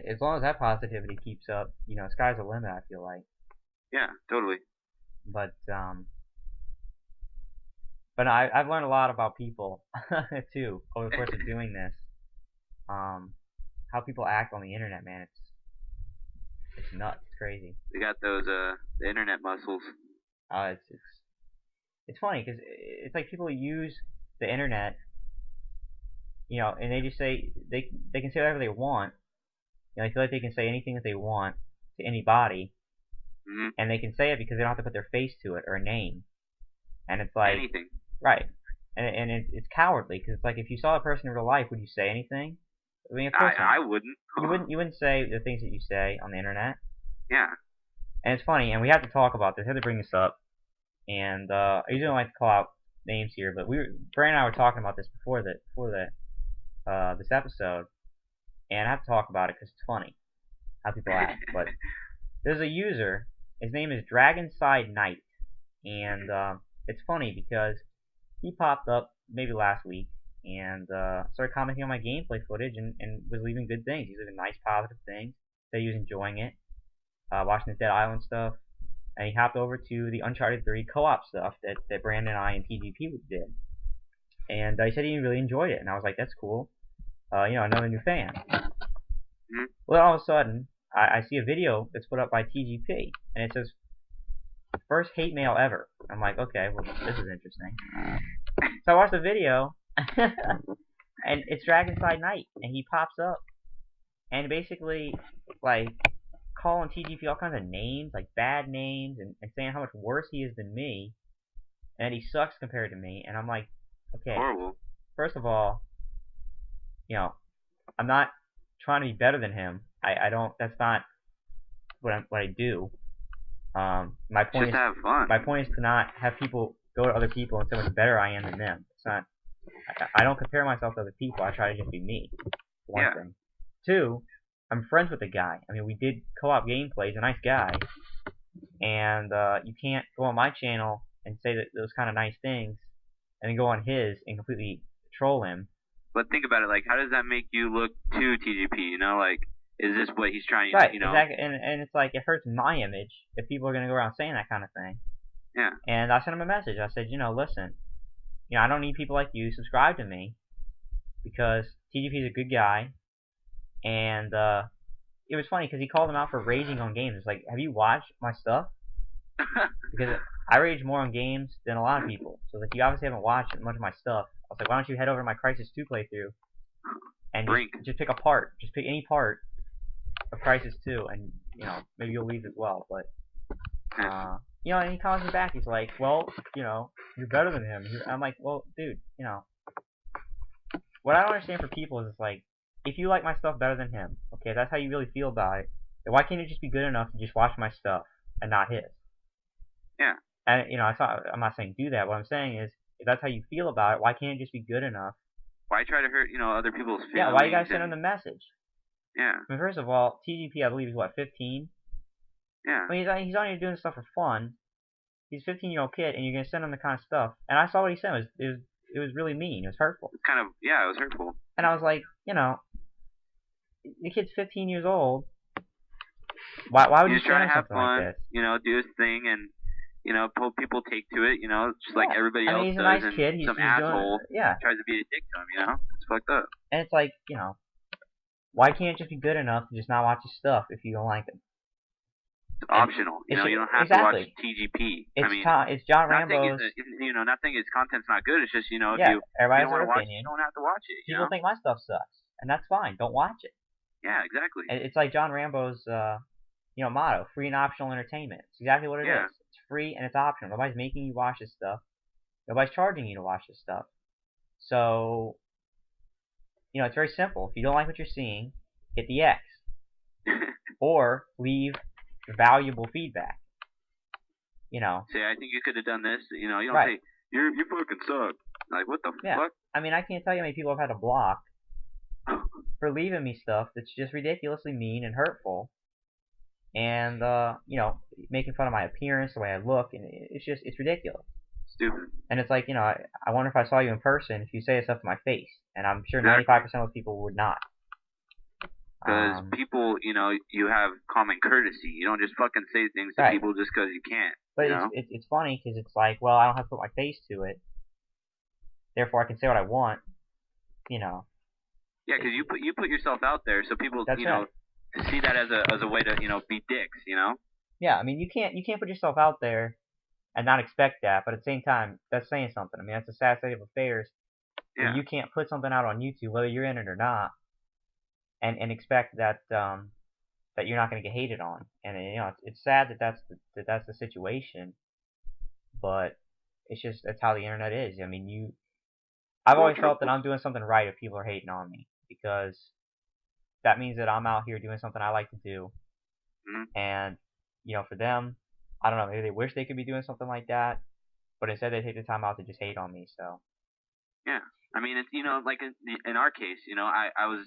Speaker 1: as long as that positivity keeps up, sky's the limit, I feel like.
Speaker 2: Yeah, totally.
Speaker 1: But I've learned a lot about people too over the course of doing this. How people act on the internet, man, it's nuts, it's crazy.
Speaker 2: They got those the internet muscles.
Speaker 1: It's funny because it's like people use the internet, and they just say they can say whatever they want. They feel like they can say anything that they want to anybody, and they can say it because they don't have to put their face to it or a name. And it's like
Speaker 2: anything,
Speaker 1: right? And it's cowardly because it's like if you saw a person in real life, would you say anything? I mean, of course
Speaker 2: I wouldn't.
Speaker 1: You wouldn't say the things that you say on the internet.
Speaker 2: Yeah.
Speaker 1: And it's funny, and we have to talk about this. I had to bring this up, and I usually don't like to call out names here, but Brandon and I were talking about this before this episode, and I have to talk about it because it's funny how people act. But there's a user. His name is Dragonside Knight, and it's funny because he popped up maybe last week and started commenting on my gameplay footage and was leaving good things. He's leaving nice, positive things. that he was enjoying it, watching the Dead Island stuff, and he hopped over to the Uncharted 3 co-op stuff that Brandon and I and TGP did. And he said he really enjoyed it, and I was like, that's cool. Another new fan.
Speaker 2: Mm-hmm.
Speaker 1: Well, all of a sudden, I see a video that's put up by TGP, and it says, first hate mail ever. I'm like, okay, well, this is interesting. So I watched the video, and it's Dragonside Night, and he pops up, and basically, like, calling TGP all kinds of names, like bad names, and saying how much worse he is than me, and he sucks compared to me, and I'm like, okay,
Speaker 2: horrible.
Speaker 1: First of all, I'm not trying to be better than him. I don't. That's not what I do. My point
Speaker 2: Just have fun.
Speaker 1: My point is to not have people go to other people and say how much better I am than them. It's not. I don't compare myself to other people. I try to just be me. One thing. Two, I'm friends with the guy. I mean, we did co-op gameplay. He's a nice guy, and you can't go on my channel and say those kind of nice things, and then go on his and completely troll him.
Speaker 2: But think about it, like, how does that make you look to TGP? You know, like, is this what he's trying?
Speaker 1: Right,
Speaker 2: you know?
Speaker 1: Exactly, and it's like it hurts my image if people are gonna go around saying that kind of thing.
Speaker 2: Yeah.
Speaker 1: And I sent him a message. I said, listen, I don't need people like you. Subscribe to me because TGP is a good guy, and it was funny because he called him out for raging on games. It's like, have you watched my stuff? Because I rage more on games than a lot of people. So like, you obviously haven't watched much of my stuff. I was like, why don't you head over to my Crysis 2 playthrough and just pick a part, just pick any part of Crysis 2, and maybe you'll leave as well. But and he calls me back. He's like, well, you're better than him. I'm like, well, dude, what I don't understand for people is it's like, if you like my stuff better than him, okay, that's how you really feel about it, then why can't you just be good enough to just watch my stuff and not his?
Speaker 2: Yeah.
Speaker 1: And, I'm not saying do that. What I'm saying is, if that's how you feel about it, why can't it just be good enough?
Speaker 2: Why try to hurt, other people's feelings?
Speaker 1: Yeah, why you guys send him the message?
Speaker 2: Yeah.
Speaker 1: I mean, first of all, TGP, I believe, is what, 15?
Speaker 2: Yeah.
Speaker 1: I mean, he's on here doing stuff for fun. He's a 15-year-old kid, and you're gonna send him the kind of stuff. And I saw what he said. It was really mean. It was hurtful.
Speaker 2: It's kind of, it was hurtful.
Speaker 1: And I was like, the kid's 15 years old. Why would you
Speaker 2: try to have
Speaker 1: something
Speaker 2: fun?
Speaker 1: Like this?
Speaker 2: Do his thing, and people take to it. Just like everybody else
Speaker 1: he's
Speaker 2: does.
Speaker 1: A nice kid. He's
Speaker 2: asshole
Speaker 1: doing,
Speaker 2: tries to be a dick to him. It's fucked up.
Speaker 1: And it's like, why can't it just be good enough to just not watch his stuff if you don't like him?
Speaker 2: It's optional. You don't have to watch TGP.
Speaker 1: It's John Rambo's.
Speaker 2: Not saying his content's not good. It's just if you don't
Speaker 1: want to watch
Speaker 2: it, you don't have to watch it.
Speaker 1: People think my stuff sucks, and that's fine. Don't watch it.
Speaker 2: Yeah, exactly.
Speaker 1: It's like John Rambo's, motto: free and optional entertainment. It's exactly what it is. It's free and it's optional. Nobody's making you watch this stuff. Nobody's charging you to watch this stuff. So, it's very simple. If you don't like what you're seeing, hit the X. Or leave valuable feedback.
Speaker 2: Say, I think you could have done this. You don't say, you fucking suck. Like, what the fuck?
Speaker 1: I mean, I can't tell you how many people I've had to block for leaving me stuff that's just ridiculously mean and hurtful. And, making fun of my appearance, the way I look, and it's ridiculous.
Speaker 2: Stupid.
Speaker 1: And it's like, I wonder if I saw you in person, if you say stuff to my face. And I'm sure 95% of people would not.
Speaker 2: Because people, you have common courtesy. You don't just fucking say things to people just because you can't.
Speaker 1: But it's funny because it's like, well, I don't have to put my face to it. Therefore, I can say what I want. Yeah,
Speaker 2: because you put yourself out there, so people, to see that as a way to, be dicks.
Speaker 1: Yeah, I mean, you can't put yourself out there and not expect that. But at the same time, that's saying something. I mean, that's a sad state of affairs.
Speaker 2: Yeah.
Speaker 1: You can't put something out on YouTube, whether you're in it or not, and expect that that you're not going to get hated on. And it's sad that's the situation, but that's how the internet is. I mean, I've always felt that I'm doing something right if people are hating on me, because that means that I'm out here doing something I like to do.
Speaker 2: Mm-hmm.
Speaker 1: And for them, I don't know, maybe they wish they could be doing something like that, but instead they take the time out to just hate on me. So
Speaker 2: yeah, I mean, it's like in our case, I was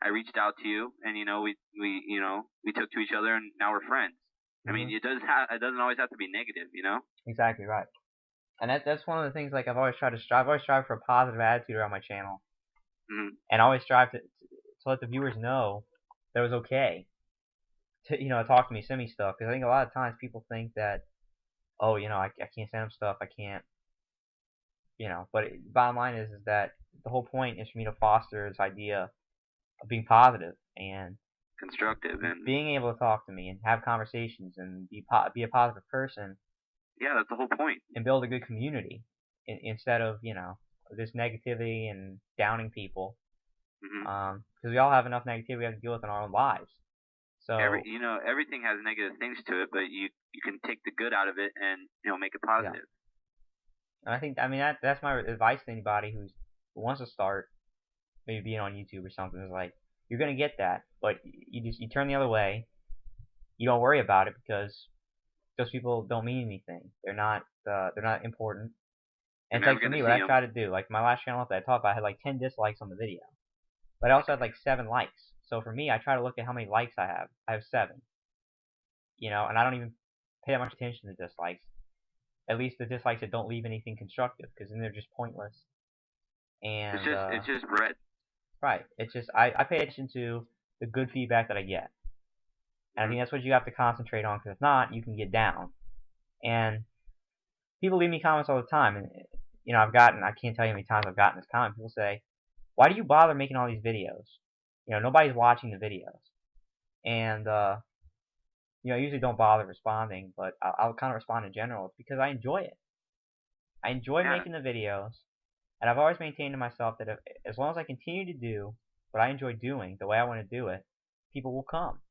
Speaker 2: I reached out to you, and we took to each other, and now we're friends. Mm-hmm. I mean, it doesn't always have to be negative,
Speaker 1: Exactly right. And that's one of the things, like, I've always tried to strive. I've always strived for a positive attitude around my channel.
Speaker 2: Mm-hmm.
Speaker 1: And I always strive to let the viewers know that it was okay. to talk to me, send me stuff, because I think a lot of times people think that, oh, I can't send them stuff, I can't, but bottom line is that the whole point is for me to foster this idea of being positive and
Speaker 2: constructive, and
Speaker 1: being able to talk to me and have conversations and be a positive person
Speaker 2: yeah, that's the whole point.
Speaker 1: and build a good community instead of this negativity and downing people,
Speaker 2: Hmm.
Speaker 1: because we all have enough negativity we have to deal with in our own lives. So
Speaker 2: Everything has negative things to it, but you can take the good out of it and make it
Speaker 1: yeah,
Speaker 2: positive.
Speaker 1: and I mean that's my advice to anybody who wants to start maybe being on YouTube or something. Is like, you're gonna get that, but you turn the other way. You don't worry about it because those people don't mean anything. They're not important. And
Speaker 2: You're
Speaker 1: it's
Speaker 2: never
Speaker 1: like, for
Speaker 2: gonna
Speaker 1: me, what
Speaker 2: see
Speaker 1: I
Speaker 2: them.
Speaker 1: try to do, like my last channel that I talked about, I had like 10 dislikes on the video, but I also had like 7 likes. So for me, I try to look at how many likes I have. I have 7, and I don't even pay that much attention to dislikes. At least the dislikes that don't leave anything constructive, because then they're just pointless.
Speaker 2: It's
Speaker 1: And
Speaker 2: just it's just red.
Speaker 1: right, it's just I pay attention to the good feedback that I get, and I
Speaker 2: Hmm.
Speaker 1: think that's what you have to concentrate on. Because if not, you can get down. And people leave me comments all the time, and I can't tell you how many times I've gotten this comment. People say, "Why do you bother making all these videos? Nobody's watching the videos." And I usually don't bother responding, but I'll kind of respond in general. It's because I enjoy it. I enjoy
Speaker 2: Yeah,
Speaker 1: making the videos, and I've always maintained to myself that as long as I continue to do what I enjoy doing the way I want to do it, people will come.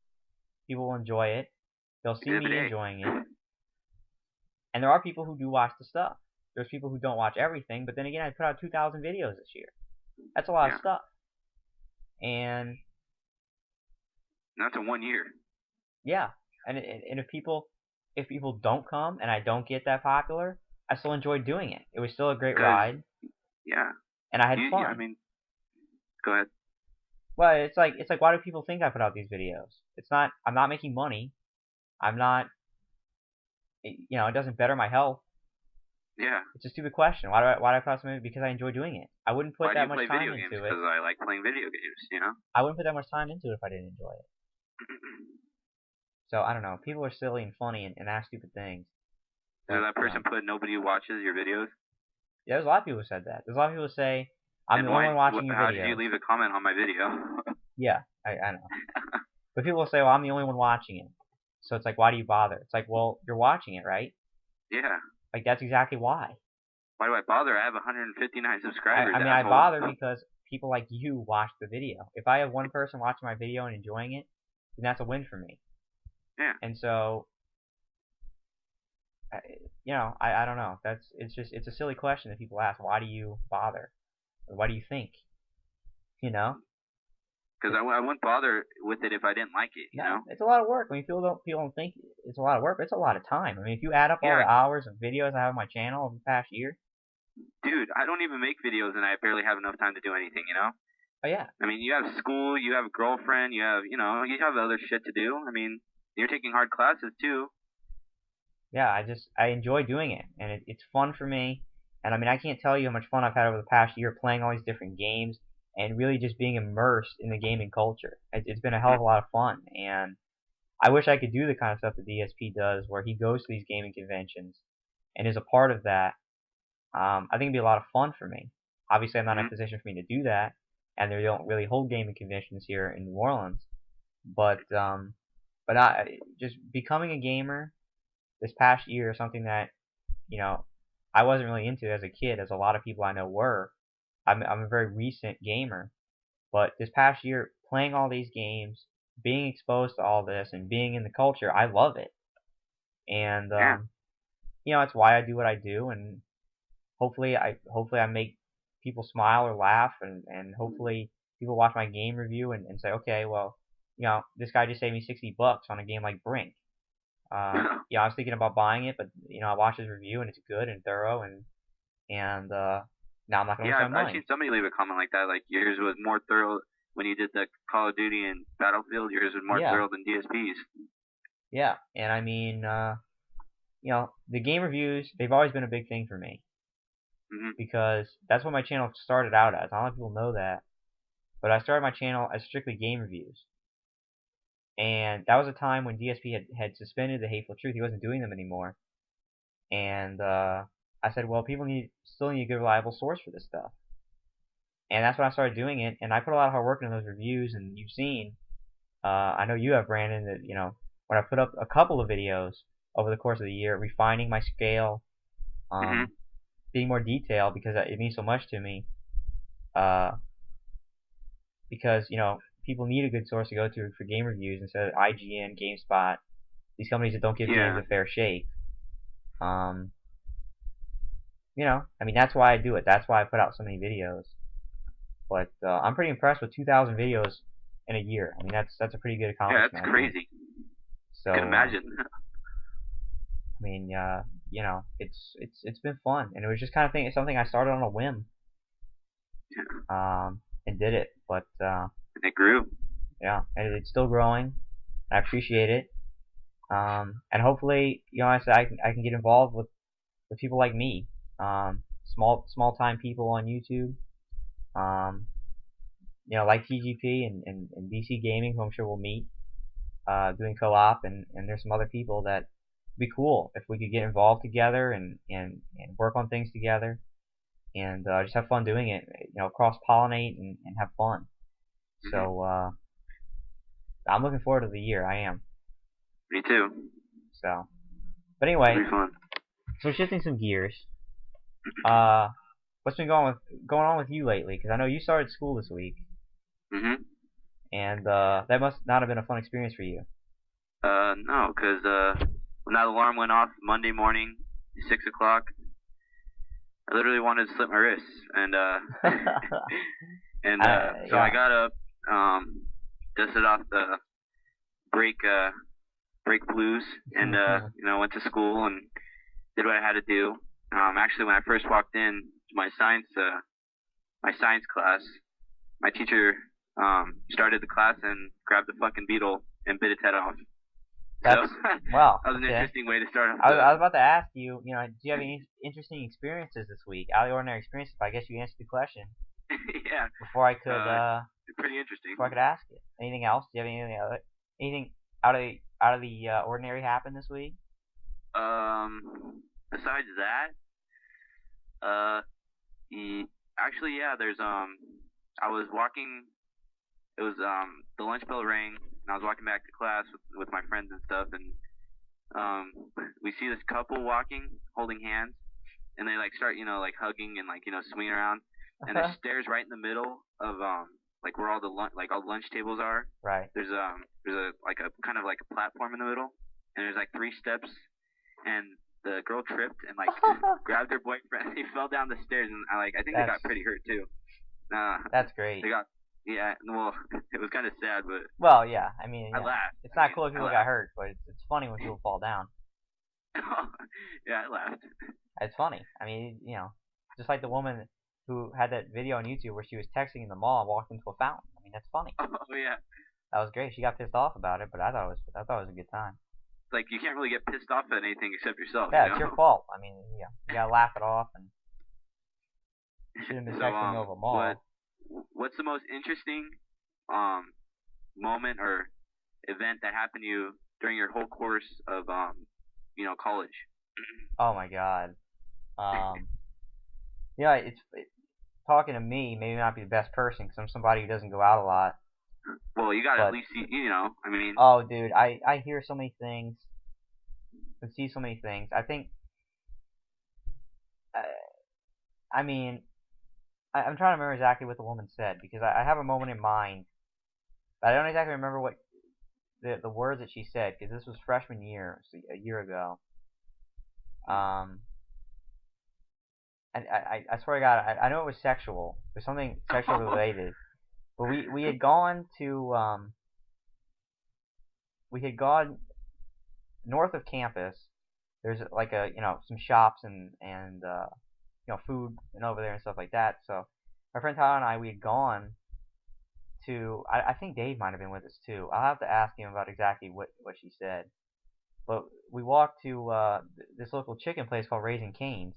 Speaker 1: People will enjoy it. They'll see
Speaker 2: Exhibit
Speaker 1: me
Speaker 2: A.
Speaker 1: enjoying it. And there are people who do watch the stuff. There's people who don't watch everything, but then again, I put out 2,000 videos this year. That's a lot of
Speaker 2: Yeah,
Speaker 1: stuff. And
Speaker 2: that's in 1 year.
Speaker 1: yeah, and if people don't come and I don't get that popular, I still enjoyed doing it. It was still a great
Speaker 2: Cause
Speaker 1: ride,
Speaker 2: yeah,
Speaker 1: and I had
Speaker 2: I
Speaker 1: fun.
Speaker 2: mean, go ahead.
Speaker 1: Well, it's like why do people think I put out these videos? It's not. I'm not making money. I'm not. It doesn't better my health.
Speaker 2: Yeah.
Speaker 1: It's a stupid question. Why do I put out something? Because I enjoy doing it. I wouldn't put
Speaker 2: Why do
Speaker 1: that
Speaker 2: you
Speaker 1: much
Speaker 2: play
Speaker 1: time
Speaker 2: video games?
Speaker 1: into it.
Speaker 2: Because I like playing video games.
Speaker 1: I wouldn't put that much time into it if I didn't enjoy it. So I don't know. People are silly and funny and ask stupid things.
Speaker 2: So
Speaker 1: But
Speaker 2: that person put nobody watches your videos.
Speaker 1: yeah, there's a lot of people who said that. There's a lot of people who say I'm
Speaker 2: And
Speaker 1: the only one watching your
Speaker 2: how did you
Speaker 1: videos.
Speaker 2: leave a comment on my video?
Speaker 1: Yeah, I know. But people will say, well, I'm the only one watching it. So it's like, why do you bother? It's like, well, you're watching it, right?
Speaker 2: Yeah.
Speaker 1: Like, that's exactly why.
Speaker 2: Why do I bother? I have 159 subscribers,
Speaker 1: I mean, I
Speaker 2: asshole.
Speaker 1: bother because people like you watch the video. If I have one person watching my video and enjoying it, then that's a win for me.
Speaker 2: Yeah.
Speaker 1: And so, I don't know. It's a silly question that people ask. Why do you bother? Or why do you think? You know?
Speaker 2: Because I wouldn't bother with it if I didn't like it.
Speaker 1: No, it's a lot of work. I mean, people don't think it's a lot of work, but it's a lot of time. I mean, if you add up all
Speaker 2: Yeah,
Speaker 1: the hours of videos I have on my channel over the past year,
Speaker 2: dude, I don't even make videos and I barely have enough time to do anything.
Speaker 1: oh yeah,
Speaker 2: I mean, you have school, you have a girlfriend, you have other shit to do. I mean, you're taking hard classes too.
Speaker 1: yeah, I enjoy doing it, and it's fun for me. And I mean, I can't tell you how much fun I've had over the past year playing all these different games and really just being immersed in the gaming culture. It's been a hell of a lot of fun, and I wish I could do the kind of stuff that DSP does, where he goes to these gaming conventions and is a part of that. I think it'd be a lot of fun for me. Obviously, I'm not in a
Speaker 2: Hmm.
Speaker 1: position for me to do that, and they don't really hold gaming conventions here in New Orleans. But just becoming a gamer this past year is something that you know I wasn't really into as a kid, as a lot of people I know were. I'm a very recent gamer, but this past year, playing all these games, being exposed to all this, and being in the culture, I love it. And
Speaker 2: Yeah.
Speaker 1: it's why I do what I do, and hopefully I make people smile or laugh, and hopefully people watch my game review and say, okay, well, this guy just saved me $60 on a game like Brink. I was thinking about buying it, but I watched his review and it's good and thorough, and now I'm not gonna waste
Speaker 2: Yeah,
Speaker 1: my
Speaker 2: I've seen
Speaker 1: money.
Speaker 2: somebody leave a comment like that. Like yours was more thorough when you did the Call of Duty and Battlefield. Yours was more
Speaker 1: Yeah,
Speaker 2: thorough than DSP's.
Speaker 1: yeah, and I mean, the game reviews, they've always been a big thing for me
Speaker 2: Hmm.
Speaker 1: because that's what my channel started out as. Not a lot of people know that, but I started my channel as strictly game reviews. And that was a time when DSP had suspended the Hateful Truth. He wasn't doing them anymore. And I said, well, people still need a good, reliable source for this stuff. And that's when I started doing it. And I put a lot of hard work into those reviews. And you've seen, I know you have, Brandon, that when I put up a couple of videos over the course of the year, refining my scale, being more detailed because it means so much to me. Because people need a good source to go to for game reviews instead of IGN, GameSpot, these companies that don't give games a fair shake. That's why I do it. That's why I put out so many videos. But I'm pretty impressed with 2,000 videos in a year. I mean, that's a pretty good accomplishment.
Speaker 2: Yeah, that's crazy.
Speaker 1: So,
Speaker 2: I can imagine.
Speaker 1: It's been fun, and it was just kind of something I started on a whim. And did it, but
Speaker 2: and it grew.
Speaker 1: Yeah, and it's still growing. I appreciate it. And hopefully, I can get involved with people like me, small time people on YouTube, like TGP and BC Gaming, who I'm sure we'll meet, doing co-op, and there's some other people that would be cool if we could get involved together and work on things together, and just have fun doing it, cross-pollinate and have fun. So I'm looking forward to the year. I am.
Speaker 2: Me too.
Speaker 1: So, but anyway,
Speaker 2: it'll be fun.
Speaker 1: So shifting some gears, what's been going on with you lately? Because I know you started school this week. And that must not have been a fun experience for you.
Speaker 2: No, because when that alarm went off Monday morning, 6 o'clock, I literally wanted to slip my wrists, and so I got up, dusted off the break blues, and went to school and did what I had to do. Actually, when I first walked in to my science class, my teacher started the class and grabbed the fucking beetle and bit its head off.
Speaker 1: Wow.
Speaker 2: That was an interesting way to start off.
Speaker 1: I was about to ask you, do you have any interesting experiences this week? Out of the ordinary experiences, but I guess you answered the question.
Speaker 2: Yeah.
Speaker 1: Before I could,
Speaker 2: pretty interesting.
Speaker 1: Before I could ask it. Anything else? Do you have anything out of the ordinary happen this week?
Speaker 2: Besides that, actually, yeah. There's I was walking. It was the lunch bell rang, and I was walking back to class with my friends and stuff, and we see this couple walking, holding hands, and they start hugging and swinging around, and there's stairs right in the middle of where all the lunch tables are.
Speaker 1: Right.
Speaker 2: There's a kind of a platform in the middle, and there's 3 steps, and the girl tripped and grabbed her boyfriend. He fell down the stairs, and I think they got pretty hurt too.
Speaker 1: That's great.
Speaker 2: Yeah, well, it was kind of sad, but...
Speaker 1: Well, yeah, I mean,
Speaker 2: I laughed.
Speaker 1: It's not cool if people got hurt, but it's funny when people fall down.
Speaker 2: Yeah, I laughed.
Speaker 1: It's funny. I mean, just like the woman who had that video on YouTube where she was texting in the mall and walked into a fountain. I mean, that's funny.
Speaker 2: Oh, yeah.
Speaker 1: That was great. She got pissed off about it, but I thought it was a good time.
Speaker 2: You can't really get pissed off at anything except yourself.
Speaker 1: Yeah, it's your fault. I mean, you gotta laugh it off, and you shouldn't have been texting over a mall.
Speaker 2: What's the most interesting moment or event that happened to you during your whole course of college?
Speaker 1: Oh my God. It's talking to me. Maybe not be the best person because I'm somebody who doesn't go out a lot.
Speaker 2: Well, you gotta at least see. I mean.
Speaker 1: Oh, dude, I hear so many things and see so many things. I think. I mean. I'm trying to remember exactly what the woman said because I have a moment in mind, but I don't exactly remember what the words that she said because this was freshman year, so a year ago. And I swear to God, I know it was sexual. There's something sexual related, but we had gone to north of campus. There's some shops and food and over there and stuff like that. So my friend Tyler and I, we had gone to, I think Dave might have been with us too. I'll have to ask him about exactly what she said. But we walked to this local chicken place called Raising Cane's,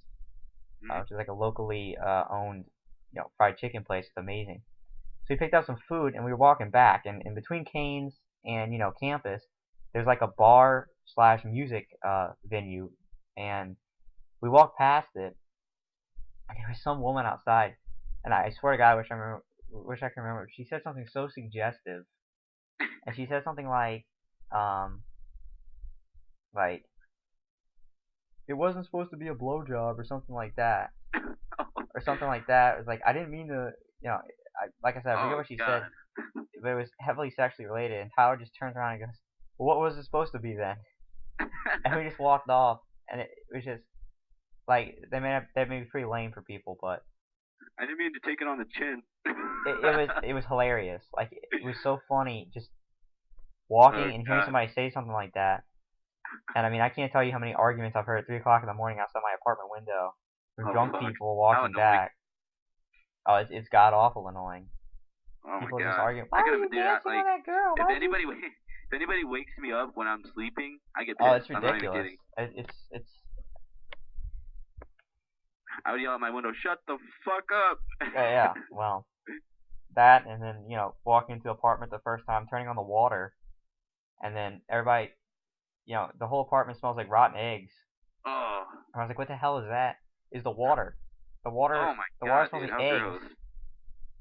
Speaker 1: which is a locally owned fried chicken place. It's amazing. So we picked up some food and we were walking back, and in between Cane's and campus, there's like a bar slash music venue, and we walked past it, and there was some woman outside, and I swear to God, wish I can remember. She said something so suggestive, and she said something um, like it wasn't supposed to be a blowjob or something like that, or something like that. It was like I didn't mean to, like I said, I forget what she said, but it was heavily sexually related. And Tyler just turns around and goes, "Well, what was it supposed to be then?" And we just walked off, and it was just like that may be pretty lame for people, but
Speaker 2: I didn't mean to take it on the chin.
Speaker 1: it was hilarious. Like it was so funny just walking and hearing somebody say something like that. And I mean, I can't tell you how many arguments I've heard at 3 o'clock in the morning outside my apartment window from drunk people walking back. Oh, it's god awful annoying.
Speaker 2: Oh
Speaker 1: People
Speaker 2: my
Speaker 1: just
Speaker 2: God.
Speaker 1: arguing. Why are you dancing on that girl?
Speaker 2: If anybody wakes me up when I'm sleeping, I get pissed.
Speaker 1: Oh, it's ridiculous. It's.
Speaker 2: I would yell out my window, "Shut the fuck up!"
Speaker 1: Yeah. Well, that, and then walking into the apartment the first time, turning on the water, and then everybody, the whole apartment smells like rotten eggs.
Speaker 2: Oh.
Speaker 1: And I was like, what the hell is that? Is the water? The water.
Speaker 2: Oh my
Speaker 1: the
Speaker 2: God,
Speaker 1: water smells
Speaker 2: dude,
Speaker 1: like
Speaker 2: how
Speaker 1: eggs
Speaker 2: gross.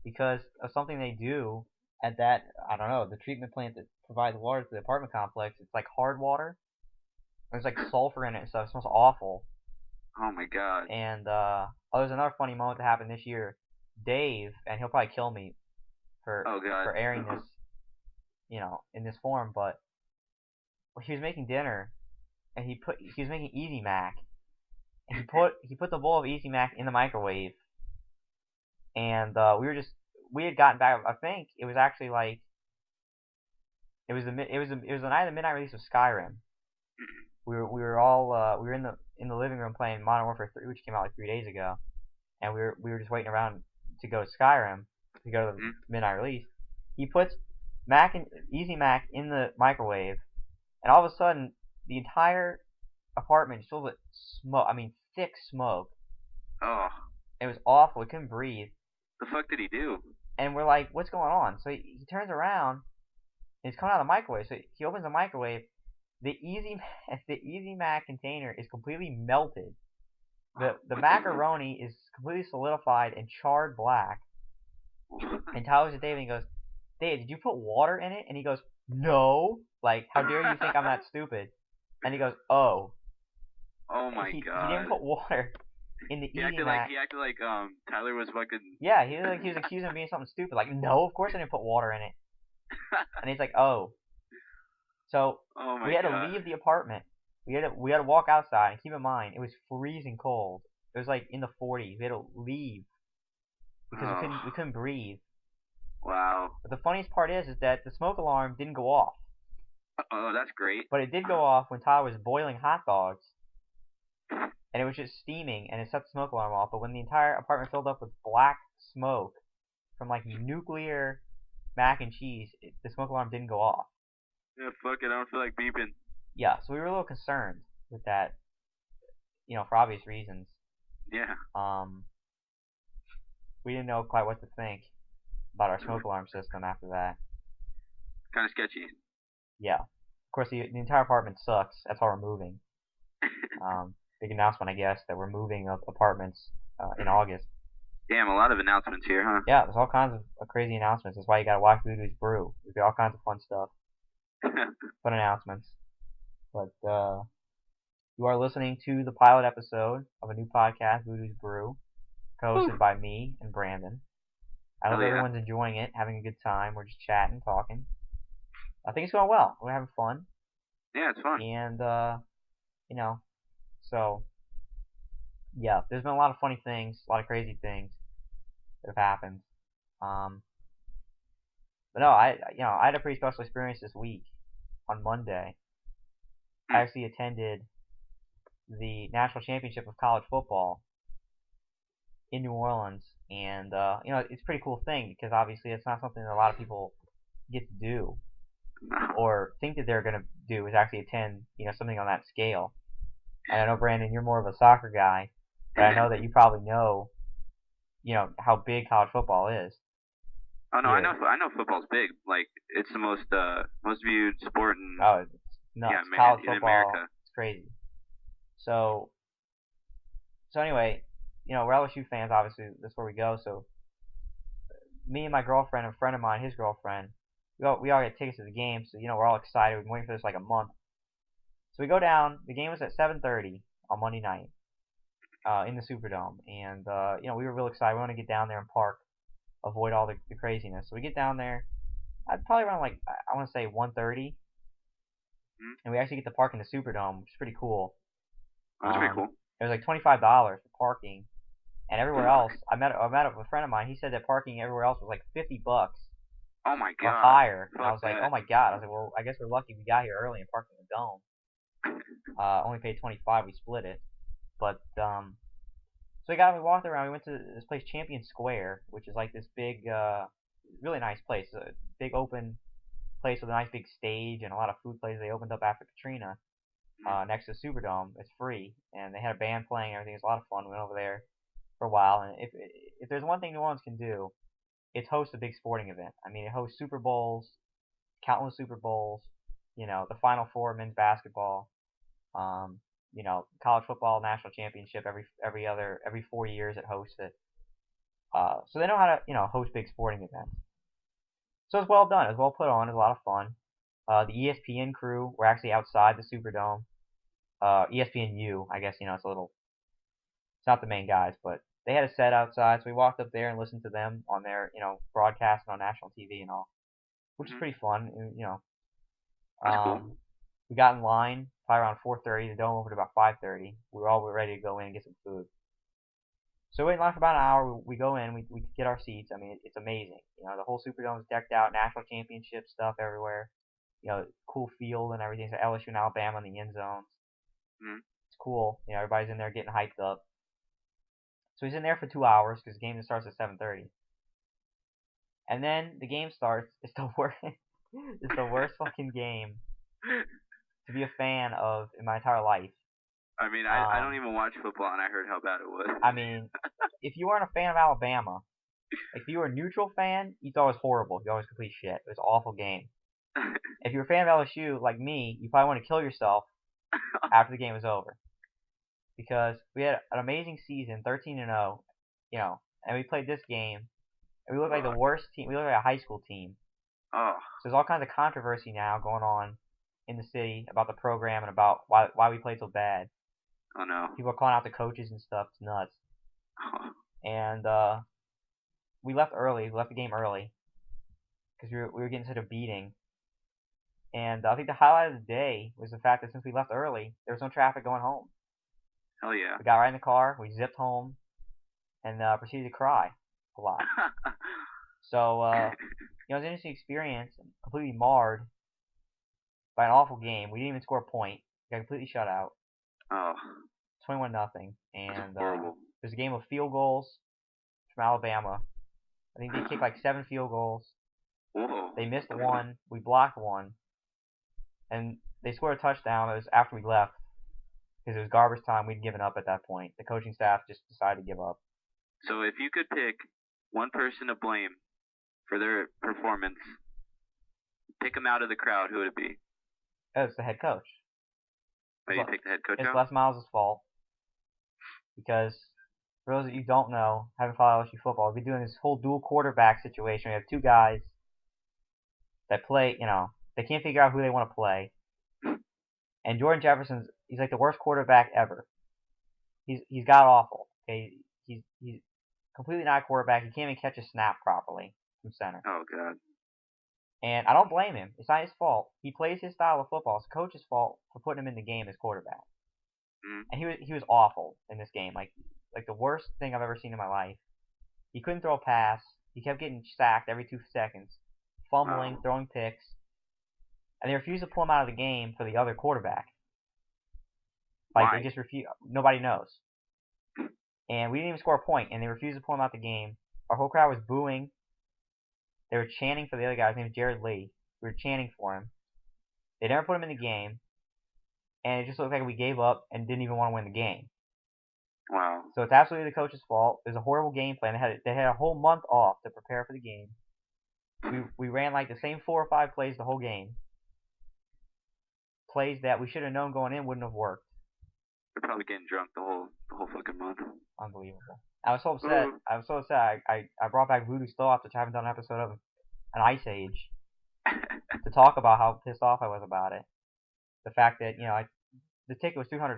Speaker 1: because of something they do at that. I don't know, the treatment plant that provides water to the apartment complex. It's like hard water. There's like sulfur in it and stuff. It smells awful.
Speaker 2: Oh my God.
Speaker 1: And there's another funny moment that happened this year. Dave, and he'll probably kill me for airing this, in this form, but he was making dinner, and he was making Easy Mac, and he put the bowl of Easy Mac in the microwave, and we had gotten back. I think it was actually like it was the night of the midnight release of Skyrim. We were in the living room playing Modern Warfare 3, which came out like 3 days ago, and we were just waiting around to go to Skyrim to go to the midnight release. He puts Easy Mac in the microwave, and all of a sudden the entire apartment is filled with smoke. I mean, thick smoke.
Speaker 2: Oh.
Speaker 1: It was awful. We couldn't breathe.
Speaker 2: The fuck did he do?
Speaker 1: And we're like, what's going on? So he turns around, and he's coming out of the microwave. So he opens the microwave. The Easy Mac container is completely melted. The macaroni is completely solidified and charred black. And Tyler looks at Dave and he goes, "Dave, did you put water in it?" And he goes, "No. Like, how dare you think I'm that stupid?" And he goes, "Oh."
Speaker 2: Oh my God.
Speaker 1: He didn't put water in the Easy Mac.
Speaker 2: He acted like Tyler was fucking.
Speaker 1: Yeah, he was accusing him of being something stupid. Like, no, of course I didn't put water in it. And he's like, "Oh." So we had to leave the apartment. We had to walk outside, and keep in mind it was freezing cold. It was like in the 40s. We had to leave because we couldn't breathe.
Speaker 2: Wow.
Speaker 1: But the funniest part is that the smoke alarm didn't go off.
Speaker 2: Oh, that's great.
Speaker 1: But it did go off when Tyler was boiling hot dogs, and it was just steaming, and it set the smoke alarm off. But when the entire apartment filled up with black smoke from like nuclear mac and cheese, the smoke alarm didn't go off.
Speaker 2: Yeah, fuck it. I don't feel like beeping.
Speaker 1: Yeah, so we were a little concerned with that, for obvious reasons.
Speaker 2: Yeah.
Speaker 1: We didn't know quite what to think about our smoke alarm system after that.
Speaker 2: Kind of sketchy.
Speaker 1: Yeah. Of course, the entire apartment sucks. That's why we're moving. Big announcement, I guess, that we're moving apartments in August.
Speaker 2: Damn, a lot of announcements here, huh?
Speaker 1: Yeah, there's all kinds of crazy announcements. That's why you gotta watch Voodoo's Brew. There's all kinds of fun stuff. Fun announcements. But you are listening to the pilot episode of a new podcast, Voodoo's Brew, co-hosted by me and Brandon. I hope everyone's enjoying it, having a good time. We're just chatting, talking. I think it's going well. We're having fun.
Speaker 2: Yeah, it's fun.
Speaker 1: And, so, yeah, there's been a lot of funny things, a lot of crazy things that have happened. But no, I had a pretty special experience this week. On Monday, I actually attended the National Championship of College Football in New Orleans, and it's a pretty cool thing because obviously it's not something that a lot of people get to do or think that they're gonna do, is actually attend something on that scale. And I know, Brandon, you're more of a soccer guy, but I know that you probably know how big college football is.
Speaker 2: Oh no,
Speaker 1: here.
Speaker 2: I know football's big. Like it's the most viewed sport in
Speaker 1: Oh, it's nuts. College
Speaker 2: in
Speaker 1: football,
Speaker 2: America.
Speaker 1: it's crazy. So anyway, we're LSU fans. Obviously, that's where we go. So me and my girlfriend, and a friend of mine, his girlfriend, we all get tickets to the game. So we're all excited. We've been waiting for this like a month. So we go down. The game was at 7:30 on Monday night in the Superdome, and we were real excited. We want to get down there and park, avoid all the craziness. So we get down there. I'd probably around like I want to say 1:30, and we actually get to park in the Superdome, which is pretty cool.
Speaker 2: That's pretty cool.
Speaker 1: It was like $25 for parking, and everywhere else, I met up with a friend of mine. He said that parking everywhere else was like $50
Speaker 2: Oh my
Speaker 1: or
Speaker 2: god.
Speaker 1: higher. And
Speaker 2: Fuck
Speaker 1: I was like,
Speaker 2: that.
Speaker 1: oh my god. I was like, well, I guess we're lucky we got here early and parked in the dome. Only paid 25. We split it, but so we walked around. We went to this place, Champion Square, which is like this big, really nice place. A big open place with a nice big stage and a lot of food places. They opened up after Katrina. Next to the Superdome. It's free, and they had a band playing. Everything was a lot of fun. We went over there for a while, and if there's one thing New Orleans can do, it's host a big sporting event. I mean, it hosts Super Bowls, countless Super Bowls. The Final Four men's basketball. College football national championship every 4 years it hosts it. So they know how to host big sporting events. So it's well done. It was well put on. It was a lot of fun. The ESPN crew were actually outside the Superdome. ESPNU, I guess, it's it's not the main guys, but they had a set outside, so we walked up there and listened to them on their, broadcasting on national TV and all, which is pretty fun,
Speaker 2: That's cool.
Speaker 1: We got in line probably around 4:30. The dome opened about 5:30. We were ready to go in and get some food. So we wait in line for about an hour. We go in, we get our seats. I mean, it's amazing. The whole Superdome is decked out, national championship stuff everywhere. Cool field and everything. So LSU and Alabama in the end zones. It's cool. Everybody's in there getting hyped up. So he's in there for 2 hours because the game starts at 7:30. And then the game starts. It's the worst. It's the worst fucking game to be a fan of in my entire life.
Speaker 2: I mean, I don't even watch football, and I heard how bad it was.
Speaker 1: I mean, if you weren't a fan of Alabama, if you were a neutral fan, you thought it was horrible. You thought it was complete shit. It was an awful game. If you're a fan of LSU, like me, you probably want to kill yourself after the game was over. Because we had an amazing season, 13-0, and we played this game, and we looked like the worst team. We looked like a high school team.
Speaker 2: Oh.
Speaker 1: So there's all kinds of controversy now going on in the city about the program and about why we played so bad.
Speaker 2: Oh no.
Speaker 1: People are calling out the coaches and stuff. It's nuts.
Speaker 2: Oh.
Speaker 1: And we left early. We left the game early because we were getting such a beating. And I think the highlight of the day was the fact that since we left early, there was no traffic going home.
Speaker 2: Hell yeah.
Speaker 1: We got right in the car, we zipped home, and proceeded to cry a lot. So, it was an interesting experience, completely marred by an awful game. We didn't even score a point. We got completely shut out.
Speaker 2: Oh.
Speaker 1: 21-0. And
Speaker 2: horrible.
Speaker 1: there's a game of field goals from Alabama. I think they kicked like 7 field goals.
Speaker 2: Whoa.
Speaker 1: They missed one. We blocked one. And they scored a touchdown. It was after we left. Because it was garbage time. We'd given up at that point. The coaching staff just decided to give up.
Speaker 2: So if you could pick one person to blame for their performance, pick them out of the crowd, who would it be?
Speaker 1: It's the head coach.
Speaker 2: Oh, you pick the head coach out?
Speaker 1: It's Les Miles' fault. Because, for those of you who don't know, haven't followed LSU football, we've been doing this whole dual quarterback situation. We have 2 guys that play, they can't figure out who they want to play. And Jordan Jefferson's, he's like the worst quarterback ever. He's god awful. Okay, he's completely not a quarterback. He can't even catch a snap properly from center.
Speaker 2: Oh god.
Speaker 1: And I don't blame him. It's not his fault. He plays his style of football. It's the coach's fault for putting him in the game as quarterback. And he was awful in this game. Like the worst thing I've ever seen in my life. He couldn't throw a pass. He kept getting sacked every 2 seconds, fumbling, throwing picks. And they refused to pull him out of the game for the other quarterback. Like,
Speaker 2: Why?
Speaker 1: they just refuse. Nobody knows. And we didn't even score a point, and they refused to pull him out of the game. Our whole crowd was booing. They were chanting for the other guy. His name was Jared Lee. We were chanting for him. They never put him in the game. And it just looked like we gave up and didn't even want to win the game.
Speaker 2: Wow.
Speaker 1: So it's absolutely the coach's fault. It was a horrible game plan. They had a whole month off to prepare for the game. we ran like the same 4 or 5 plays the whole game. Plays that we should have known going in wouldn't have worked.
Speaker 2: They're probably getting drunk the whole fucking month.
Speaker 1: Unbelievable. I was so upset. I was so upset. I brought back Voodoo still after I haven't done an episode of an Ice Age to talk about how pissed off I was about it. The fact that, you know, the ticket was $200,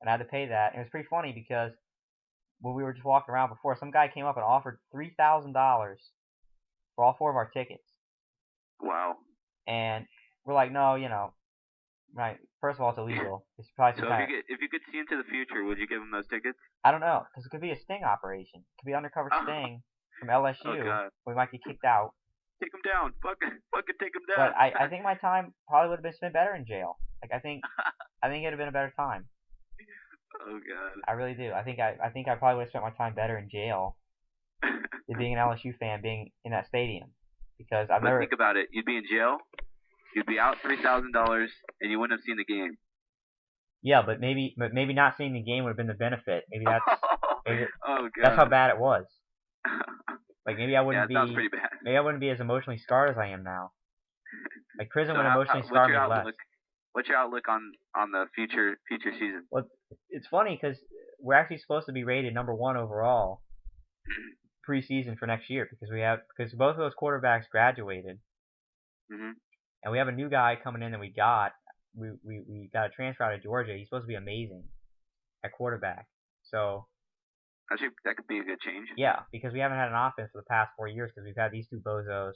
Speaker 1: and I had to pay that. And it was pretty funny because when we were just walking around before, some guy came up and offered $3,000 for all 4 of our tickets.
Speaker 2: Wow.
Speaker 1: And we're like, no, you know, right. First of all, it's illegal. It's probably
Speaker 2: So if you could see into the future, would you give him those tickets?
Speaker 1: I don't know, because it could be a sting operation. It could be undercover sting from LSU.
Speaker 2: Oh, God.
Speaker 1: We might get kicked out.
Speaker 2: Take him down. Fucking take him
Speaker 1: But
Speaker 2: down.
Speaker 1: I think my time probably would have been spent better in jail. Like I think it'd have been a better time.
Speaker 2: Oh, God.
Speaker 1: I really do. I think I probably would have spent my time better in jail than being an LSU fan, being in that stadium. Because I've never.
Speaker 2: Think about it. You'd be in jail. You'd be out $3,000, and you wouldn't have seen the game.
Speaker 1: Yeah, but maybe not seeing the game would have been the benefit. Maybe that's.
Speaker 2: Oh, God.
Speaker 1: That's how bad it was. Like maybe I wouldn't
Speaker 2: that sounds pretty bad.
Speaker 1: Maybe I wouldn't be as emotionally scarred as I am now. Like prison would emotionally scar me less.
Speaker 2: What's your outlook on the future season?
Speaker 1: Well, it's funny because we're actually supposed to be rated number 1 overall preseason for next year because both of those quarterbacks graduated, and we have a new guy coming in that we got a transfer out of Georgia. He's supposed to be amazing at quarterback. So
Speaker 2: that could be a good change.
Speaker 1: Yeah, because we haven't had an offense for the past 4 years because we've had these 2 bozos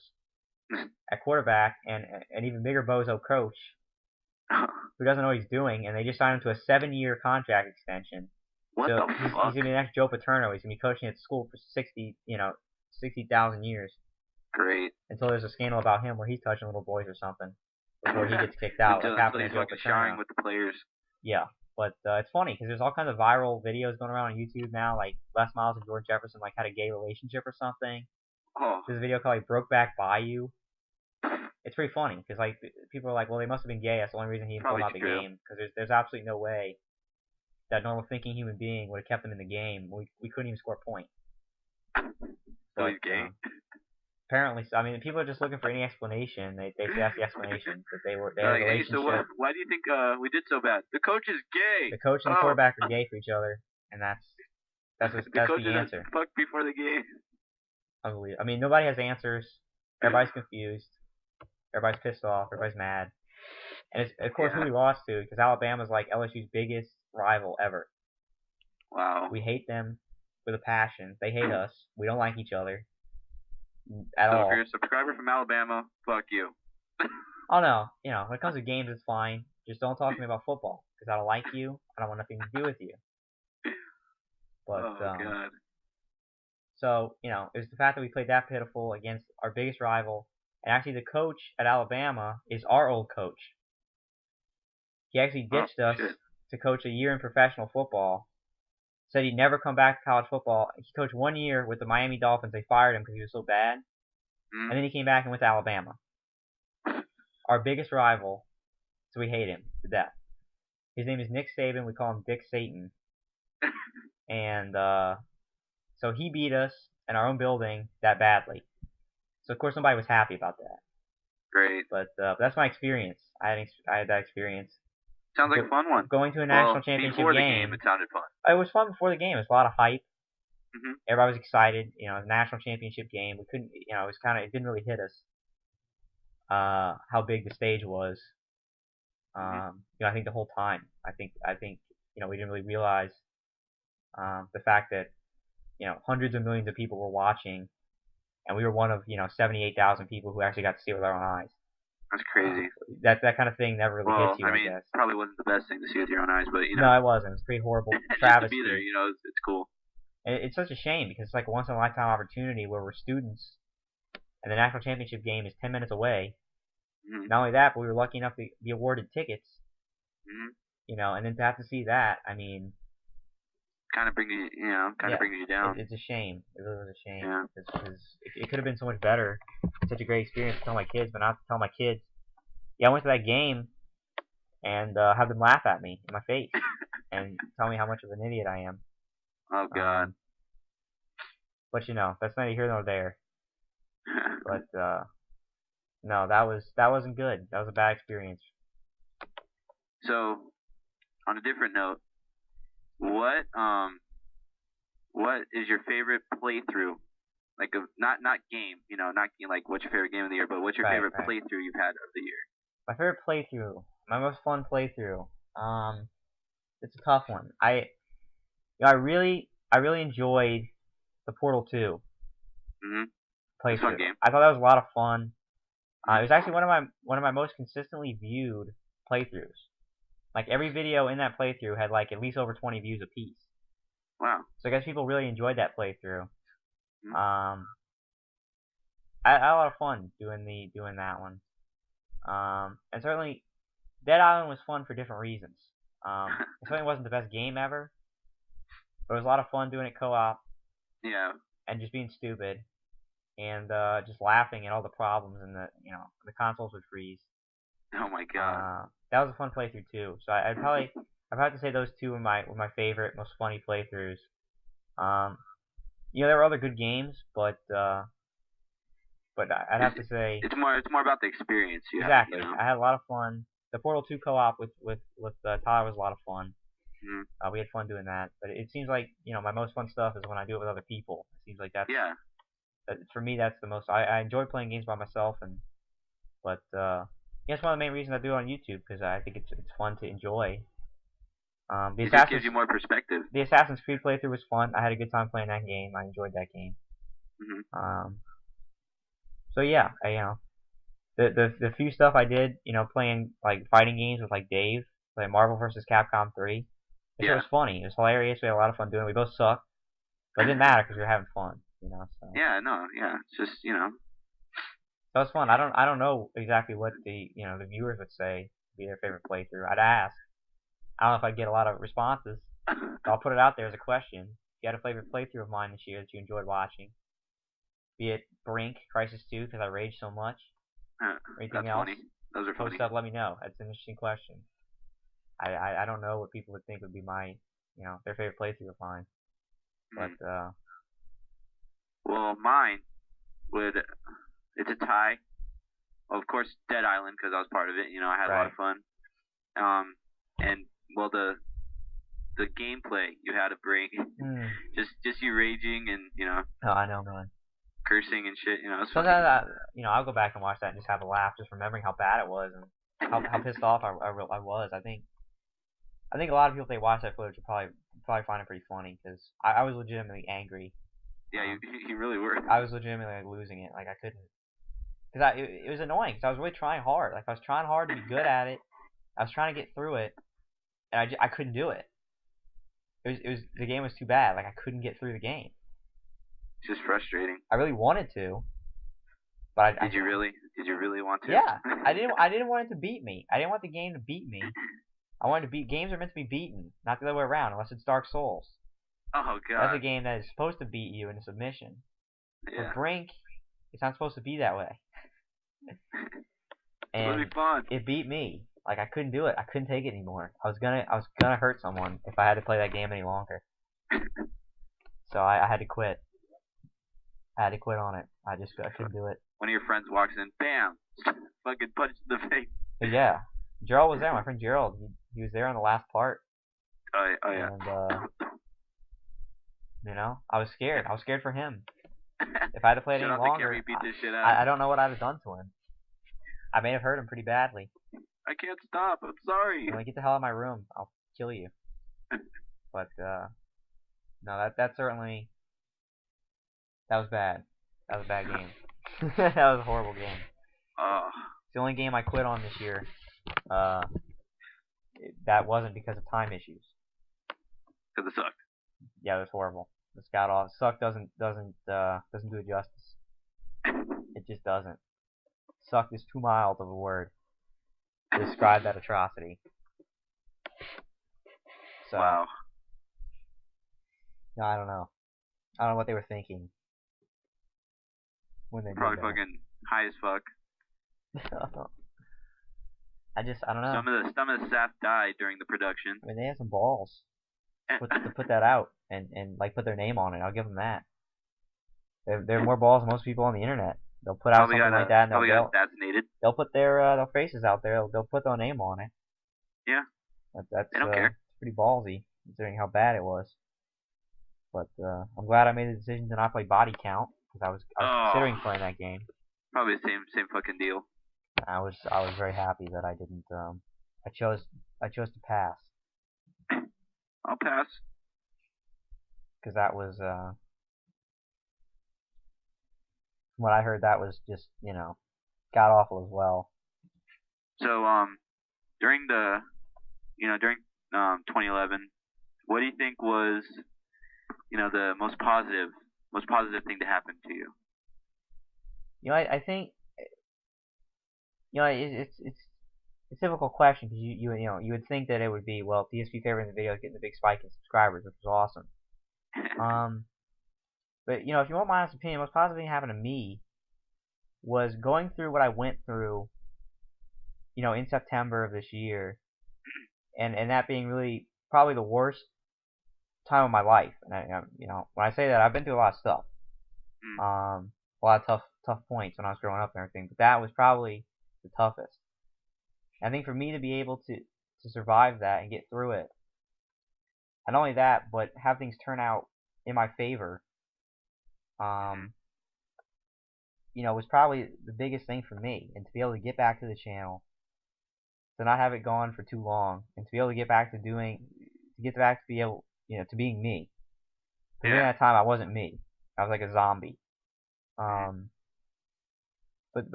Speaker 1: at quarterback and even bigger bozo coach who doesn't know what he's doing, and they just signed him to a 7-year contract extension.
Speaker 2: What the fuck?
Speaker 1: He's gonna be the next Joe Paterno. He's gonna be coaching at school for 60,000 years.
Speaker 2: Great.
Speaker 1: Until there's a scandal about him where he's touching little boys or something before he gets kicked out.
Speaker 2: Until he's like showering with the players.
Speaker 1: Yeah. But it's funny because there's all kinds of viral videos going around on YouTube now, like Les Miles and George Jefferson like had a gay relationship or something.
Speaker 2: Oh.
Speaker 1: There's a video called like Brokeback Bayou. It's pretty funny because like people are like, well, they must have been gay. That's the only reason he pulled out the game because there's absolutely no way that normal thinking human being would have kept him in the game. We couldn't even score a point.
Speaker 2: So he's gay.
Speaker 1: Apparently, I mean, people are just looking for any explanation. They say that's the explanation that they had a relationship.
Speaker 2: So why do you think we did so bad? The coach is gay.
Speaker 1: The coach and the quarterback are gay for each other, and that's the answer.
Speaker 2: Fuck before the game.
Speaker 1: Unbelievable. I mean, nobody has answers. Everybody's confused. Everybody's pissed off. Everybody's mad. And it's, of course, who we lost to because Alabama's like LSU's biggest rival ever.
Speaker 2: Wow.
Speaker 1: We hate them with a passion. They hate us. We don't like each other. At all.
Speaker 2: So if you're a subscriber from Alabama, fuck you.
Speaker 1: Oh no, when it comes to games, it's fine. Just don't talk to me about football because I don't like you. I don't want nothing to do with you. But
Speaker 2: God.
Speaker 1: So it was the fact that we played that pitiful against our biggest rival, and actually the coach at Alabama is our old coach. He actually ditched us to coach a year in professional football. Said he'd never come back to college football. He coached 1 year with the Miami Dolphins. They fired him because he was so bad. And then he came back and went to Alabama. Our biggest rival, so we hate him to death. His name is Nick Saban. We call him Dick Satan. And so he beat us in our own building that badly. So of course nobody was happy about that.
Speaker 2: Great.
Speaker 1: But that's my experience. I had that experience.
Speaker 2: Sounds like a fun one.
Speaker 1: Going to a national championship
Speaker 2: before the
Speaker 1: game.
Speaker 2: It sounded fun.
Speaker 1: It was fun before the game. It was a lot of hype. Everybody was excited. It was a national championship game. We couldn't. It didn't really hit us. How big the stage was. I think the whole time. I think we didn't really realize the fact that hundreds of millions of people were watching, and we were one of 78,000 people who actually got to see it with our own eyes.
Speaker 2: That's crazy.
Speaker 1: That kind of thing never really hits you.
Speaker 2: I mean,
Speaker 1: guess.
Speaker 2: Probably wasn't the best thing to see with your own eyes, but
Speaker 1: No, it wasn't. It was pretty horrible. Travesty.
Speaker 2: Just to be there, it's cool.
Speaker 1: It's such a shame because it's like a once in a lifetime opportunity where we're students, and the national championship game is 10 minutes away. Not only that, but we were lucky enough to be awarded tickets. And then to have to see that, I mean,
Speaker 2: kind of brings you down.
Speaker 1: It's a shame. It really was a shame.
Speaker 2: Yeah.
Speaker 1: Because it could have been so much better. Such a great experience to tell my kids, but not to tell my kids. Yeah, I went to that game and have them laugh at me in my face and tell me how much of an idiot I am.
Speaker 2: Oh God.
Speaker 1: But that's neither here nor there. But no, that wasn't good. That was a bad experience.
Speaker 2: So, on a different note, what what is your favorite playthrough? Like a not game, not like what's your favorite game of the year, but what's your
Speaker 1: Right,
Speaker 2: favorite
Speaker 1: right.
Speaker 2: playthrough you've had of the year?
Speaker 1: My favorite playthrough, my most fun playthrough. It's a tough one. I really enjoyed the Portal 2
Speaker 2: Mhm. It's a fun
Speaker 1: playthrough.
Speaker 2: game.
Speaker 1: I thought that was a lot of fun. It was
Speaker 2: Mhm.
Speaker 1: actually one of my most consistently viewed playthroughs. Like every video in that playthrough had like at least over 20 views apiece.
Speaker 2: Wow.
Speaker 1: So I guess people really enjoyed that playthrough.
Speaker 2: Mhm.
Speaker 1: I had a lot of fun doing that one. And certainly Dead Island was fun for different reasons. It certainly wasn't the best game ever, but it was a lot of fun doing it co-op
Speaker 2: Yeah.
Speaker 1: and just being stupid and just laughing at all the problems and the consoles would freeze.
Speaker 2: Oh my god.
Speaker 1: That was a fun playthrough too. So I'd have to say those two were my favorite, most funny playthroughs. Um, there were other good games, but I'd have to say
Speaker 2: It's more about the experience you have.
Speaker 1: exactly. I had a lot of fun. The Portal 2 co-op with Tyler was a lot of fun.
Speaker 2: Mhm.
Speaker 1: We had fun doing that. But it seems like my most fun stuff is when I do it with other people. It seems like
Speaker 2: Yeah.
Speaker 1: for me that's the most. I enjoy playing games by myself, but it's one of the main reasons I do it on YouTube because I think it's fun to enjoy.
Speaker 2: It just gives you more perspective.
Speaker 1: The Assassin's Creed playthrough was fun. I had a good time playing that game. I enjoyed that game.
Speaker 2: Mhm.
Speaker 1: So yeah, the few stuff I did, playing like fighting games with like Dave, like Marvel vs. Capcom 3. It
Speaker 2: Yeah.
Speaker 1: was funny. It was hilarious. We had a lot of fun doing it. We both sucked, but it didn't matter because we were having fun, So
Speaker 2: Yeah. No. Yeah. It's just
Speaker 1: so it was fun. I don't know exactly what the viewers would say would be their favorite playthrough. I'd ask. I don't know if I'd get a lot of responses. So I'll put it out there as a question. If you had a favorite playthrough of mine this year that you enjoyed watching, be it Brink, Crisis 2, because I raged so much, or anything
Speaker 2: That's
Speaker 1: else,
Speaker 2: funny. Those are funny.
Speaker 1: post up, let me know. That's an interesting question. I don't know what people would think would be my, their favorite playthrough of mine. But,
Speaker 2: Well, mine would. It's a tie. Of course, Dead Island because I was part of it. I had a lot
Speaker 1: right.
Speaker 2: of fun. And well, the gameplay you had to bring, just you raging and
Speaker 1: Oh, I know, man.
Speaker 2: cursing and shit. It's funny.
Speaker 1: Sometimes, I'll go back and watch that and just have a laugh, just remembering how bad it was and how pissed off I was. I think a lot of people, if they watch that footage, will probably find it pretty funny because I was legitimately angry.
Speaker 2: Yeah, you really were.
Speaker 1: I was legitimately like losing it. Like I couldn't, because it was annoying. Because I was really trying hard. Like I was trying hard to be good at it. I was trying to get through it, and I couldn't do it. The game was too bad. Like I couldn't get through the game.
Speaker 2: It's just frustrating.
Speaker 1: I really wanted to, but
Speaker 2: Did you really want to?
Speaker 1: Yeah, I didn't want it to beat me. I didn't want the game to beat me. I wanted to beat. Games are meant to be beaten, not the other way around, unless it's Dark Souls.
Speaker 2: Oh god.
Speaker 1: That's a game that is supposed to beat you in a submission.
Speaker 2: Yeah.
Speaker 1: With Brink, it's not supposed to be that way.
Speaker 2: It'll be fun.
Speaker 1: It beat me. Like I couldn't do it. I couldn't take it anymore. I was gonna hurt someone if I had to play that game any longer. So I had to quit. I had to quit on it. I couldn't do it.
Speaker 2: One of your friends walks in, bam, fucking punch in the face.
Speaker 1: But yeah, Gerald was there. My friend Gerald. He was there on the last part.
Speaker 2: Oh yeah.
Speaker 1: And I was scared. I was scared for him. If I had to play it any longer,
Speaker 2: beat this shit out.
Speaker 1: I don't know what I'd have done to him. I may have hurt him pretty badly.
Speaker 2: I can't stop. I'm sorry.
Speaker 1: When I get the hell out of my room, I'll kill you. But no, that certainly that was bad. That was a bad game. That was a horrible game. It's the only game I quit on this year. That wasn't because of time issues.
Speaker 2: Because it sucked.
Speaker 1: Yeah, it was horrible. The scout off suck doesn't do it justice. It just doesn't. Suck is too mild of a word to describe that atrocity. So,
Speaker 2: wow.
Speaker 1: No, I don't know. I don't know what they were thinking when they
Speaker 2: probably
Speaker 1: did that.
Speaker 2: fucking high as fuck.
Speaker 1: I don't know.
Speaker 2: Some of the staff died during the production.
Speaker 1: I mean, they had some balls to put that out and like put their name on it. I'll give them that. They have more balls than most people on the internet. They'll put out something like that, and
Speaker 2: probably got assassinated.
Speaker 1: they'll put their faces out there. They'll put their name on it.
Speaker 2: Yeah.
Speaker 1: That's
Speaker 2: They don't care.
Speaker 1: pretty ballsy considering how bad it was. But I'm glad I made the decision to not play Body Count because I was considering playing that game.
Speaker 2: Probably the same fucking deal.
Speaker 1: I was very happy that I didn't. I chose to pass.
Speaker 2: I'll pass.
Speaker 1: Because that was from what I heard, that was just god awful as well.
Speaker 2: So during 2011, what do you think was the most positive thing to happen to you?
Speaker 1: I think it's a difficult question because you would think that it would be, well, PSP favorite in the video is getting the big spike in subscribers, which was awesome. But if you want my honest opinion, the most positive thing that happened to me was going through what I went through, in September of this year, and that being really probably the worst time of my life. And when I say that, I've been through a lot of stuff, a lot of tough points when I was growing up and everything. But that was probably the toughest. I think for me to be able to survive that and get through it, not only that, but have things turn out in my favor, was probably the biggest thing for me. And to be able to get back to the channel, to not have it gone for too long, and to be able to get back to be able, to being me. Because during that time, I wasn't me. I was like a zombie. But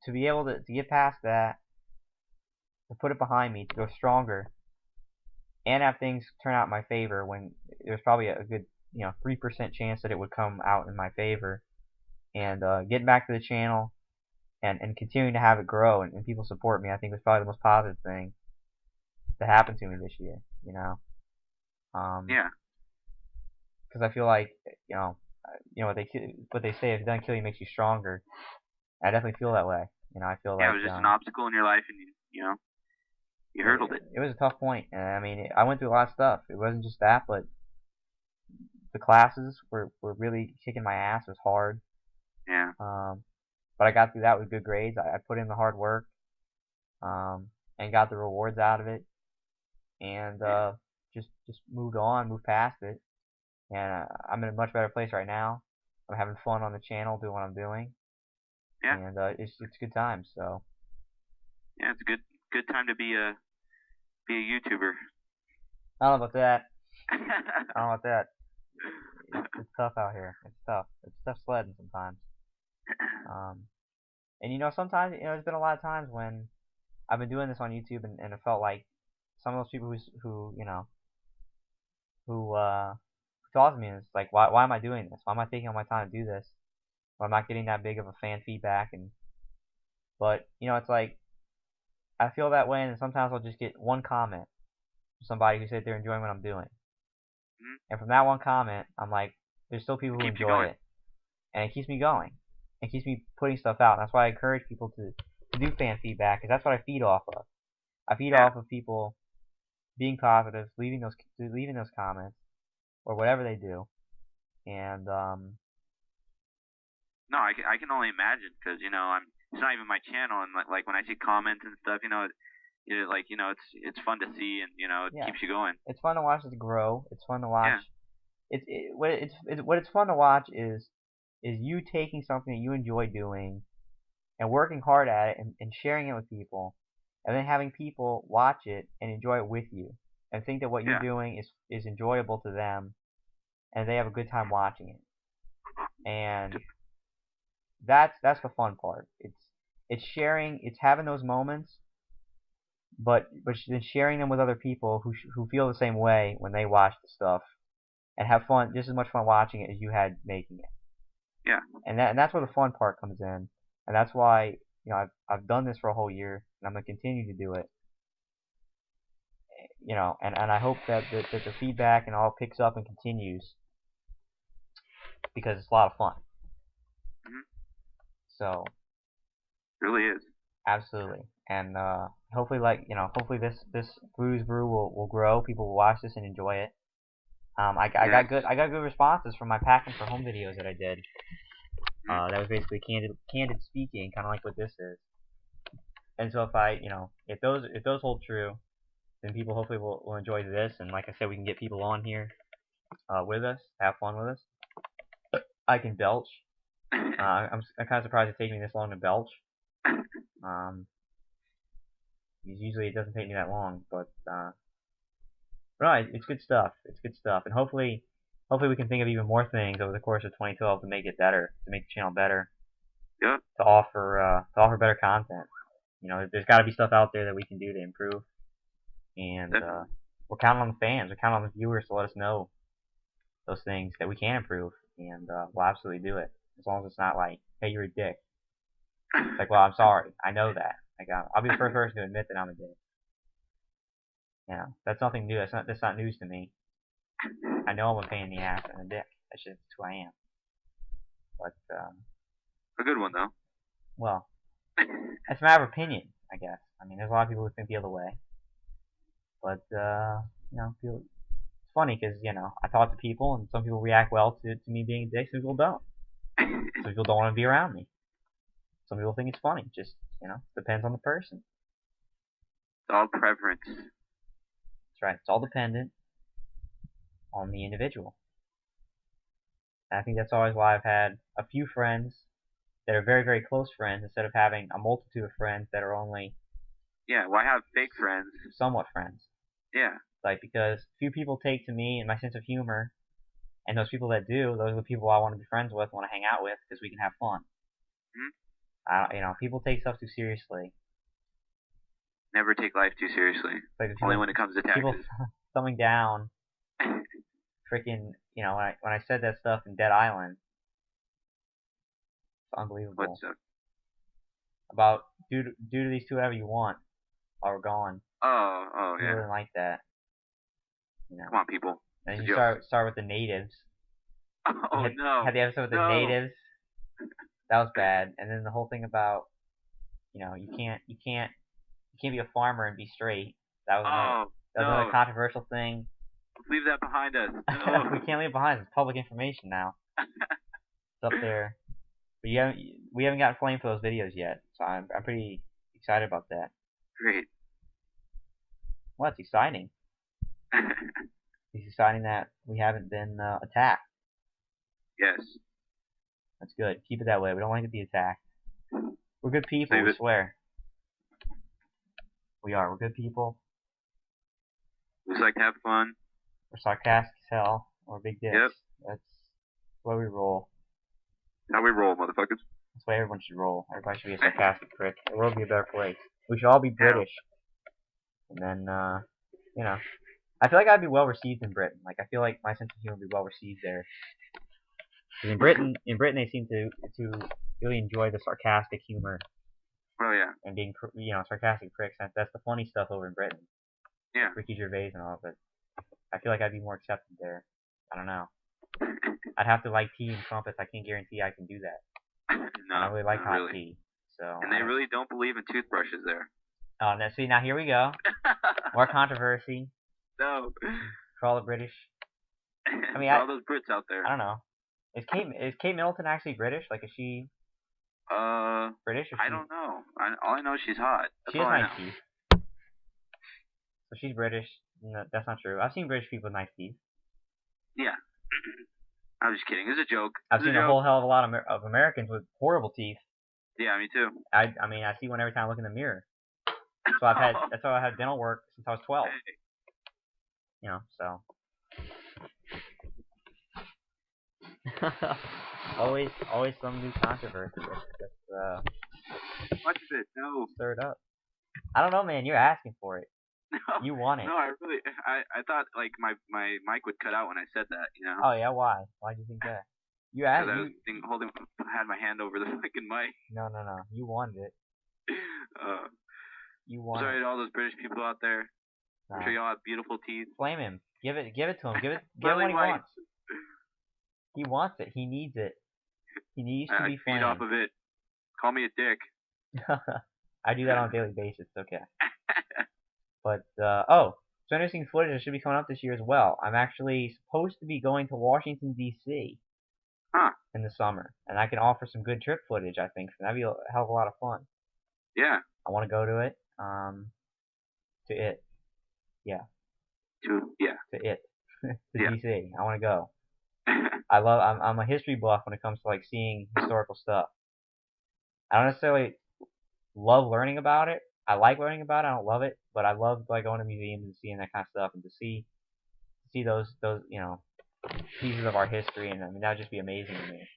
Speaker 1: to be able to get past that, to put it behind me, to go stronger, and have things turn out in my favor when there's probably a good 3% chance that it would come out in my favor, and getting back to the channel and continuing to have it grow and people support me, I think was probably the most positive thing that happened to me this year. Because I feel like what they say, if it doesn't kill you, it makes you stronger. I definitely feel that way. I feel like
Speaker 2: it was just an obstacle in your life, and you hurdled it.
Speaker 1: It was a tough point. I mean, I went through a lot of stuff. It wasn't just that, but the classes were really kicking my ass. It was hard.
Speaker 2: Yeah.
Speaker 1: But I got through that with good grades. I put in the hard work, and got the rewards out of it, and just moved past it. And I'm in a much better place right now. I'm having fun on the channel, doing what I'm doing.
Speaker 2: Yeah.
Speaker 1: And it's good times. So.
Speaker 2: Yeah, it's a good time to be a YouTuber.
Speaker 1: I don't know about that. It's tough out here. It's tough. It's tough sledding sometimes. And sometimes there's been a lot of times when I've been doing this on YouTube and it felt like some of those people who talk to me, and it's like, why am I doing this? Why am I taking all my time to do this? Well, I'm not getting that big of a fan feedback, but it's like I feel that way, and sometimes I'll just get one comment from somebody who said they're enjoying what I'm doing, and from that one comment, I'm like, there's still people who enjoy it, and it keeps me going. It keeps me putting stuff out, and that's why I encourage people to do fan feedback, because that's what I feed off of. I feed off of people being positive, leaving those comments, or whatever they do, and
Speaker 2: no, I can only imagine, because it's not even my channel, and like when I see comments and stuff, it's fun to see, and it keeps you going.
Speaker 1: It's fun to watch it grow. It's fun to watch. What it's fun to watch is you taking something that you enjoy doing and working hard at it and sharing it with people, and then having people watch it and enjoy it with you and think that what you're doing is enjoyable to them, and they have a good time watching it. And that's the fun part. It's sharing. It's having those moments, but then sharing them with other people who feel the same way when they watch the stuff and have fun, just as much fun watching it as you had making it.
Speaker 2: Yeah.
Speaker 1: And that's where the fun part comes in, and that's why I've done this for a whole year, and I'm gonna continue to do it. And I hope that the feedback and all picks up and continues, because it's a lot of fun. So.
Speaker 2: It really is.
Speaker 1: Absolutely. And hopefully, hopefully this Voodoo's Brew will grow. People will watch this and enjoy it. I got good responses from my packing for home videos that I did. That was basically candid speaking, kind of like what this is. And so if those hold true, then people hopefully will enjoy this. And like I said, we can get people on here with us, have fun with us. I can belch. I'm kind of surprised it's taking me this long to belch. Usually it doesn't take me that long, but no, it's good stuff. It's good stuff, and hopefully we can think of even more things over the course of 2012 to make it better, to make the channel better.
Speaker 2: Yeah.
Speaker 1: To offer better content. You know, there's got to be stuff out there that we can do to improve, and we're counting on the fans, we're counting on the viewers to let us know those things that we can improve, and we'll absolutely do it, as long as it's not like, hey, you're a dick. It's like, well, I'm sorry, I know that. Like, I'll be the first person to admit that I'm a dick. You know, that's nothing new. That's not news to me. I know I'm a pain in the ass and a dick. That's just who I am. But
Speaker 2: a good one though.
Speaker 1: Well, that's a matter of opinion, I guess. I mean, there's a lot of people who think the other way. But you know, it's funny because I talk to people, and some people react well to me being a dick. Some people don't. Some people don't want to be around me. Some people think it's funny. Just depends on the person.
Speaker 2: It's all preference.
Speaker 1: That's right. It's all dependent on the individual. And I think that's always why I've had a few friends that are very, very close friends instead of having a multitude of friends that are only
Speaker 2: why have fake friends?
Speaker 1: Somewhat friends.
Speaker 2: Yeah.
Speaker 1: Like, because few people take to me and my sense of humor, and those people that do, those are the people I want to be friends with, want to hang out with, because we can have fun. People take stuff too seriously.
Speaker 2: Never take life too seriously.
Speaker 1: Like
Speaker 2: only when it comes to taxes.
Speaker 1: People thumbing down. Freaking, when I said that stuff in Dead Island, it's unbelievable.
Speaker 2: What's up?
Speaker 1: About do to these two whatever you want, or we're gone.
Speaker 2: Oh yeah.
Speaker 1: I didn't like that.
Speaker 2: Come on, people.
Speaker 1: And you start with the natives.
Speaker 2: Oh no.
Speaker 1: Had the episode with the natives. That was bad. And then the whole thing about, you can't be a farmer and be straight. That was another controversial thing.
Speaker 2: Let's leave that behind us. No.
Speaker 1: We can't leave it behind. It's public information now. It's up there. But we haven't gotten flamed for those videos yet, so I'm pretty excited about that.
Speaker 2: Great.
Speaker 1: Well, it's exciting. It's exciting that we haven't been attacked.
Speaker 2: Yes.
Speaker 1: That's good. Keep it that way. We don't want to be attacked. We're good people, we swear. We are. We're good people.
Speaker 2: We just like to have fun.
Speaker 1: We're sarcastic as hell. We're big dicks.
Speaker 2: Yep.
Speaker 1: That's the way we roll.
Speaker 2: How we roll, motherfuckers.
Speaker 1: That's the way everyone should roll. Everybody should be a sarcastic prick. The world would be a better place. We should all be British. And then, I feel like I'd be well received in Britain. Like, I feel like my sense of humor would be well received there. Because in Britain, they seem to really enjoy the sarcastic humor.
Speaker 2: Oh yeah.
Speaker 1: And being, sarcastic pricks. That's the funny stuff over in Britain.
Speaker 2: Yeah.
Speaker 1: Ricky Gervais and all of it. I feel like I'd be more accepted there. I don't know. I'd have to like tea and crumpets. I can't guarantee I can do that.
Speaker 2: No,
Speaker 1: I don't really like hot
Speaker 2: really.
Speaker 1: tea. So.
Speaker 2: And they really don't believe in toothbrushes there.
Speaker 1: Oh, now here we go. More controversy.
Speaker 2: No.
Speaker 1: For all the British. I mean,
Speaker 2: for all those Brits out there.
Speaker 1: I don't know. Is Kate Middleton actually British? Like, is she British? Or
Speaker 2: I don't know. All I know is she's hot.
Speaker 1: She has nice teeth. So she's British. No, that's not true. I've seen British people with nice teeth.
Speaker 2: Yeah. I'm just kidding. It's a joke.
Speaker 1: I've seen a whole hell of a lot of Americans with horrible teeth.
Speaker 2: Yeah, me too.
Speaker 1: I mean, I see one every time I look in the mirror. So that's why I've had dental work since I was 12. So. always some new controversy.
Speaker 2: Much of it, no.
Speaker 1: Stir it up. I don't know, man. You're asking for it.
Speaker 2: No,
Speaker 1: you want it.
Speaker 2: No, I thought like my mic would cut out when I said that,
Speaker 1: Oh yeah, why? Why'd you think that? You asked.
Speaker 2: Because I had my hand over the fucking mic.
Speaker 1: No. You wanted it. You wanted.
Speaker 2: Sorry to all those British people out there. I'm sure y'all have beautiful teeth.
Speaker 1: Flame him. Give it to him. Give him what he wants. He wants it. He needs it. He needs to be flamed.
Speaker 2: Feed off of it. Call me a dick.
Speaker 1: I do that on a daily basis. Okay. But some interesting footage that should be coming up this year as well. I'm actually supposed to be going to Washington D.C.
Speaker 2: Huh.
Speaker 1: in the summer, and I can offer some good trip footage. I think that'd be a hell of a lot of fun.
Speaker 2: Yeah.
Speaker 1: I want to go to it. To it. Yeah.
Speaker 2: To
Speaker 1: it. To
Speaker 2: yeah.
Speaker 1: DC. I want to go. I'm a history buff when it comes to like seeing historical stuff. I don't necessarily love learning about it. I like learning about it. I don't love it, but I love like going to museums and seeing that kind of stuff and to see those pieces of our history, and I mean that would just be amazing to me.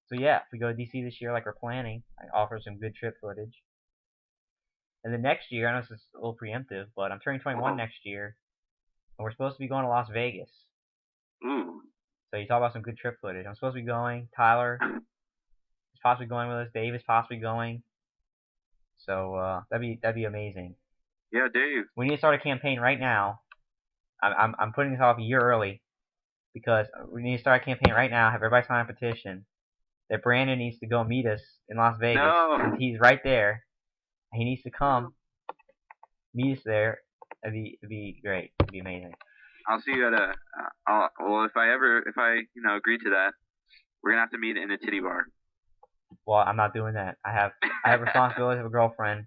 Speaker 1: So yeah, if we go to DC this year like we're planning, I offer some good trip footage. And then next year, I know this is a little preemptive, but I'm turning 21 next year, and we're supposed to be going to Las Vegas.
Speaker 2: Ooh.
Speaker 1: So you talk about some good trip footage. I'm supposed to be going. Tyler is possibly going with us. Dave is possibly going. So that'd be amazing.
Speaker 2: Yeah, Dave.
Speaker 1: We need to start a campaign right now. I'm putting this off a year early because we need to start a campaign right now. Have everybody sign a petition that Brandon needs to go meet us in Las Vegas.
Speaker 2: No.
Speaker 1: Since he's right there. He needs to come meet us there. It'd be great. It'd be amazing.
Speaker 2: I'll see you at a. Well, if I agree to that, we're gonna have to meet in a titty bar.
Speaker 1: Well, I'm not doing that. I have responsibilities. I have a girlfriend.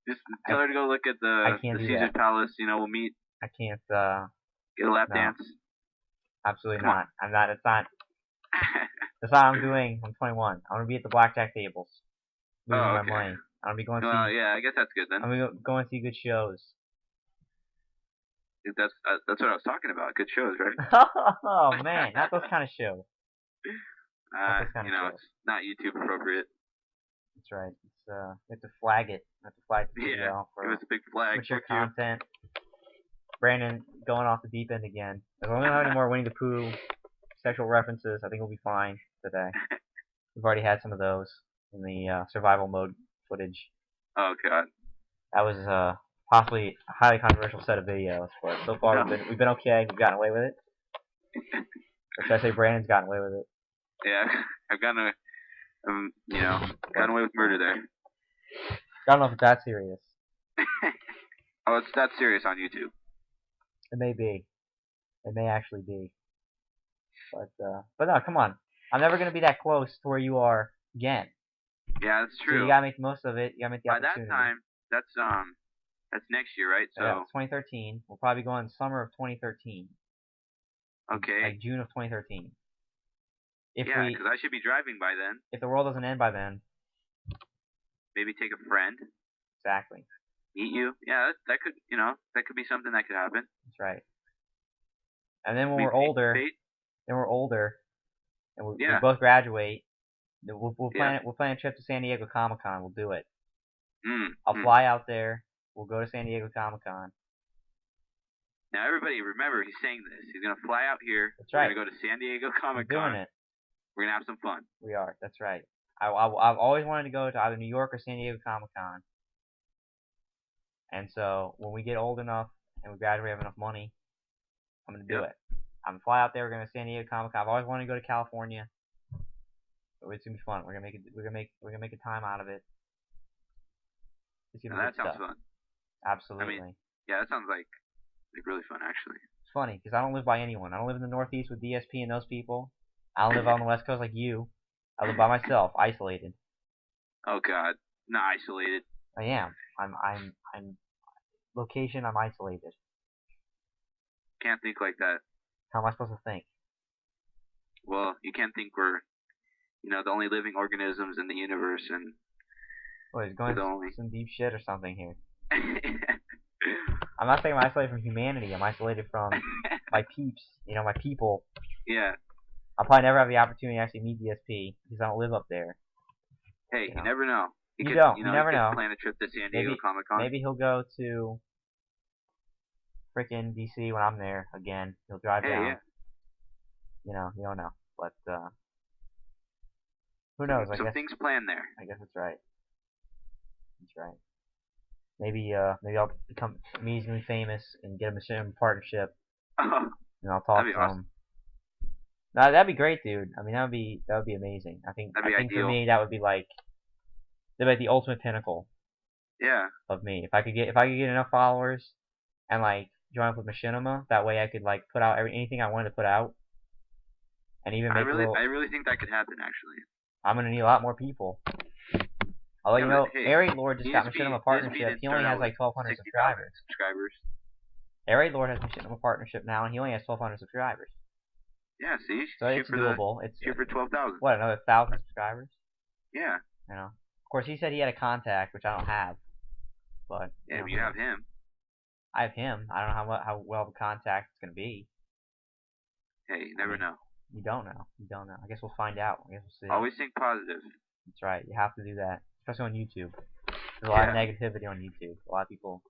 Speaker 2: Just tell her to go look at the Caesar's Palace. We'll meet.
Speaker 1: I can't.
Speaker 2: Get a lap dance.
Speaker 1: Absolutely not. I'm not. It's not. That's not what I'm doing. I'm 21. I'm gonna be at the blackjack tables. Losing my money. I'm gonna be going to see.
Speaker 2: Yeah, I guess that's good then.
Speaker 1: I'm gonna go and see good shows.
Speaker 2: That's what I was talking about. Good shows, right?
Speaker 1: Oh man, not those kind of shows.
Speaker 2: It's not YouTube appropriate.
Speaker 1: That's right. It's you have to flag it. You have to flag the video for
Speaker 2: give us a big flag.
Speaker 1: mature content. Brandon going off the deep end again. As long as we don't have any more Winnie the Pooh sexual references, I think we'll be fine today. We've already had some of those in the survival mode footage.
Speaker 2: Oh god.
Speaker 1: That was possibly a highly controversial set of videos, but so far we've been okay. We've gotten away with it. Or should I say Brandon's gotten away with it?
Speaker 2: Yeah, I've gotten away with murder there.
Speaker 1: I don't know if it's that serious.
Speaker 2: Oh, it's that serious on YouTube.
Speaker 1: It may be. It may actually be. But no, come on. I'm never gonna be that close to where you are again.
Speaker 2: Yeah, that's true.
Speaker 1: So you gotta make the most of it. You gotta make the opportunity.
Speaker 2: By that time, that's next year, right? So
Speaker 1: yeah, it's 2013. We'll probably go in summer of 2013.
Speaker 2: Okay.
Speaker 1: Like June of 2013.
Speaker 2: Because I should be driving by then.
Speaker 1: If the world doesn't end by then.
Speaker 2: Maybe take a friend.
Speaker 1: Exactly.
Speaker 2: Meet you. Yeah, that could be something that could happen.
Speaker 1: That's right. And then when we're older, and we both graduate, we'll plan a trip to San Diego Comic-Con. We'll do it. I'll fly out there. We'll go to San Diego Comic-Con.
Speaker 2: Now everybody, remember, he's saying this. He's gonna fly out here.
Speaker 1: That's right.
Speaker 2: We're gonna go to San Diego Comic-Con.
Speaker 1: We're doing it.
Speaker 2: We're gonna have some fun.
Speaker 1: We are. That's right. I've always wanted to go to either New York or San Diego Comic-Con. And so when we get old enough and we graduate, have enough money, I'm gonna do it. I'm gonna fly out there. We're gonna San Diego Comic-Con. I've always wanted to go to California. So it's gonna be fun. We're gonna make a time out of it. It's gonna be
Speaker 2: that sounds fun.
Speaker 1: Absolutely.
Speaker 2: I mean, yeah, that sounds like really fun actually.
Speaker 1: It's funny because I don't live by anyone. I don't live in the Northeast with DSP and those people. I don't live on the West Coast like you. I live by myself, isolated.
Speaker 2: Oh God, not isolated.
Speaker 1: I am. I'm location. I'm isolated.
Speaker 2: Can't think like that.
Speaker 1: How am I supposed to think?
Speaker 2: Well, you can't think we're, the only living organisms in the universe, and
Speaker 1: he's going some deep shit or something here. I'm not saying I'm isolated from humanity. I'm isolated from my peeps. My people.
Speaker 2: Yeah.
Speaker 1: I'll probably never have the opportunity to actually meet DSP because I don't live up there.
Speaker 2: Hey, you never know.
Speaker 1: You never know.
Speaker 2: Plan a trip to San Diego Comic-Con.
Speaker 1: Maybe he'll go to frickin' DC when I'm there again. He'll drive down. Yeah. You don't know. But who knows? I guess
Speaker 2: things planned there.
Speaker 1: I guess that's right. That's right. Maybe I'll become amazingly famous and get a Machinima partnership. And I'll talk to him. No, that'd be great, dude. I mean, that would be amazing. I think for me that would be like the ultimate pinnacle.
Speaker 2: Yeah.
Speaker 1: Of me, if I could get enough followers, and like join up with Machinima, that way I could like put out anything I wanted to put out. and even
Speaker 2: I
Speaker 1: make a little.
Speaker 2: really think that could happen actually.
Speaker 1: I'm gonna need a lot more people. Although
Speaker 2: Yeah,
Speaker 1: you know,
Speaker 2: hey,
Speaker 1: Air Raid Lord just got Machinima partnership. He only has like 1,200 subscribers. Air Raid Lord has Machinima partnership now, and he only has 1,200 subscribers.
Speaker 2: Yeah, see,
Speaker 1: So it's doable. It's
Speaker 2: shoot for 12,000.
Speaker 1: What, another 1,000 subscribers?
Speaker 2: Yeah.
Speaker 1: You know. Of course, he said he had a contact, which I don't have. But
Speaker 2: yeah, you have him.
Speaker 1: I have him. I don't know how well of a contact it's gonna be.
Speaker 2: Hey, you never know.
Speaker 1: You don't know. You don't know. I guess we'll find out. I guess we'll see.
Speaker 2: Always think positive.
Speaker 1: That's right. You have to do that, especially on YouTube. There's a lot of negativity on YouTube. A lot of people.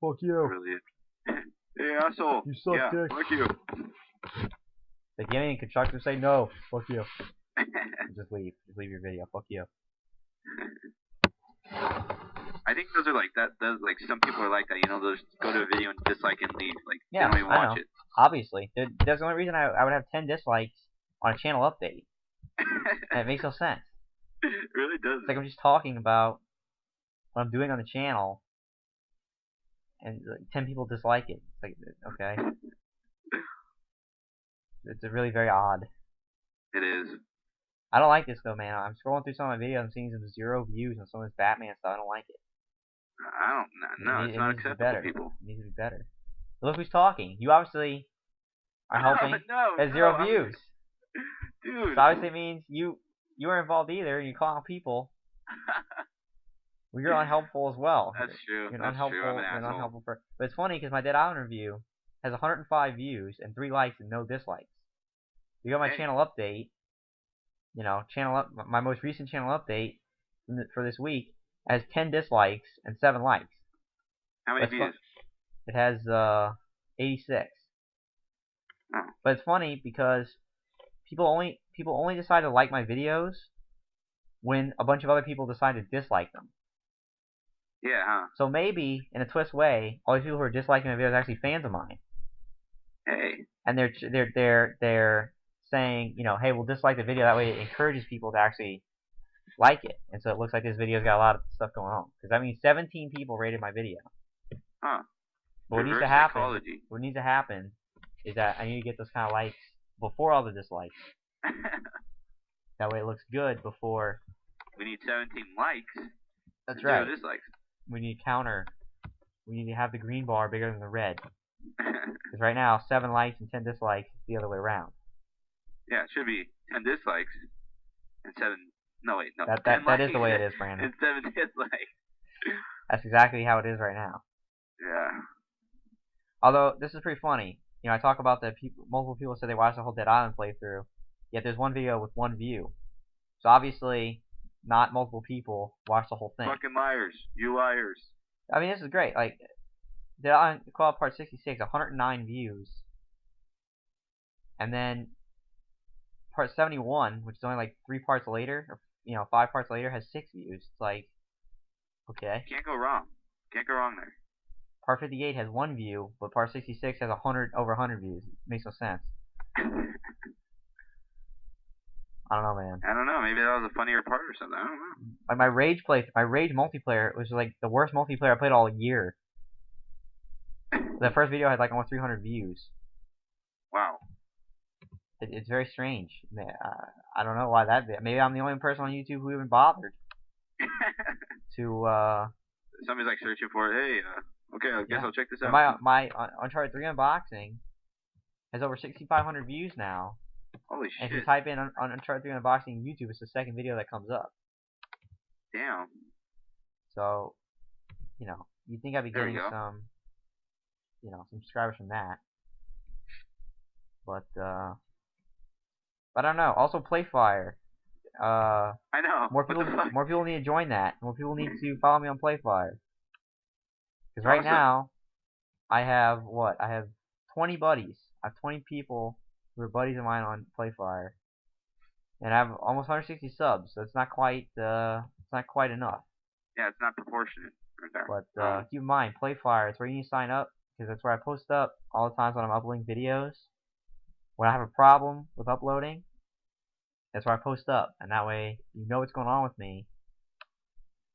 Speaker 1: Fuck you.
Speaker 2: Really. Hey, asshole.
Speaker 1: You suck dick.
Speaker 2: Fuck you.
Speaker 1: They give any constructive say no. Fuck you. Just leave. Just leave your video. Fuck you.
Speaker 2: I think those are like that. Those like some people are like that. You know, those go to a video and dislike and leave. Like they don't even watch it.
Speaker 1: Obviously, that's the only reason I would have 10 dislikes on a channel update. And it makes no sense.
Speaker 2: It really does.
Speaker 1: It's like I'm just talking about what I'm doing on the channel, and like 10 people dislike it. It's like, okay. It's really very odd.
Speaker 2: It is.
Speaker 1: I don't like this though, man. I'm scrolling through some of my videos and seeing some 0 views on some of this Batman stuff. I don't like it.
Speaker 2: No, it's not acceptable, people.
Speaker 1: It needs to be better. Look who's talking. You obviously are helping. There's 0 views.
Speaker 2: Dude.
Speaker 1: So obviously it means you weren't involved either. You call out people. Well, you're unhelpful as well.
Speaker 2: That's true.
Speaker 1: You're
Speaker 2: That's
Speaker 1: unhelpful.
Speaker 2: true. I'm an
Speaker 1: you're
Speaker 2: asshole.
Speaker 1: unhelpful for. But it's funny because my Dead Island review has 105 views and 3 likes and no dislikes. You got my channel update. You know, my most recent channel update for this week has 10 dislikes and 7 likes.
Speaker 2: How many views?
Speaker 1: It has 86.
Speaker 2: Oh.
Speaker 1: But it's funny because people only decide to like my videos when a bunch of other people decide to dislike them.
Speaker 2: Yeah, huh?
Speaker 1: So maybe in a twist way, all these people who are disliking my videos are actually fans of mine.
Speaker 2: Hey.
Speaker 1: And they're saying, you know, hey, we'll dislike the video. That way it encourages people to actually like it. And so it looks like this video's got a lot of stuff going on. Because that means 17 people rated my video.
Speaker 2: Huh.
Speaker 1: But what needs to happen is that I need to get those kind of likes before all the dislikes. That way it looks good before.
Speaker 2: We need 17 likes.
Speaker 1: That's right.
Speaker 2: 0 dislikes.
Speaker 1: We need counter. We need to have the green bar bigger than the red. Because right now, 7 likes and 10 dislikes is the other way around.
Speaker 2: Yeah, it should be 10 dislikes and 7. No, wait, no.
Speaker 1: That is the way it is, Brandon.
Speaker 2: And 7 dislikes.
Speaker 1: That's exactly how it is right now.
Speaker 2: Yeah.
Speaker 1: Although this is pretty funny. You know, I talk about the multiple people said they watched the whole Dead Island playthrough. Yet there's one video with 1 view. So obviously, not multiple people watched the whole thing.
Speaker 2: Fucking liars. You liars.
Speaker 1: I mean, this is great. Like, Dead Island Call Part 66, 109 views. And then Part 71, which is only like 3 parts later, or, you know, 5 parts later, has 6 views. It's like, okay.
Speaker 2: Can't go wrong. Can't go wrong there.
Speaker 1: Part 58 has 1 view, but Part 66 has over 100 views. It makes no sense. I don't know, man.
Speaker 2: I don't know. Maybe that was a funnier part or something. I don't know.
Speaker 1: Like my Rage multiplayer was like the worst multiplayer I played all year. The first video had like almost 300 views.
Speaker 2: Wow.
Speaker 1: It's very strange. I don't know why that. Maybe I'm the only person on YouTube who even bothered to.
Speaker 2: Somebody's like searching for it. Hey, okay, I guess I'll check this out.
Speaker 1: My Uncharted 3 unboxing has over 6,500 views now.
Speaker 2: Holy shit.
Speaker 1: And if you type in on Uncharted 3 unboxing YouTube, it's the second video that comes up.
Speaker 2: Damn.
Speaker 1: So, you know, you'd think I'd be getting some, you know, some subscribers from that. But I don't know. Also, Playfire.
Speaker 2: I know.
Speaker 1: More people need to join that. More people need to follow me on Playfire. Because right now, I have 20 buddies. I have 20 people who are buddies of mine on Playfire, and I have almost 160 subs. So it's not quite enough.
Speaker 2: Yeah, it's not proportionate right there.
Speaker 1: But keep in mind, Playfire. It's where you need to sign up because that's where I post up all the times when I'm uploading videos. When I have a problem with uploading, that's where I post up, and that way you know what's going on with me.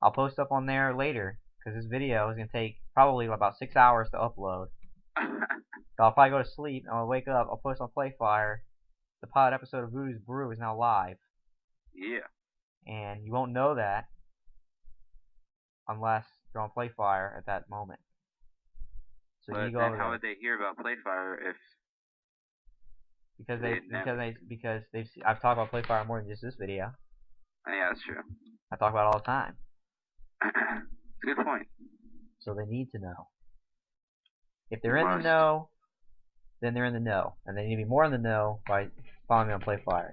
Speaker 1: I'll post up on there later because this video is gonna take probably about 6 hours to upload. So I'll probably go to sleep and I'll wake up. I'll post on Playfire the pilot episode of Voodoo's Brew is now live.
Speaker 2: Yeah.
Speaker 1: And you won't know that unless you're on Playfire at that moment. So
Speaker 2: but
Speaker 1: you go
Speaker 2: then
Speaker 1: over
Speaker 2: how
Speaker 1: there.
Speaker 2: would they hear about Playfire if
Speaker 1: Because
Speaker 2: they've
Speaker 1: I've talked about Playfire more than just this video.
Speaker 2: Yeah, that's true.
Speaker 1: I talk about it all the time.
Speaker 2: It's a good point.
Speaker 1: So they need to know. If they're in the know, then they're in the know, and they need to be more in the know by following me on Playfire.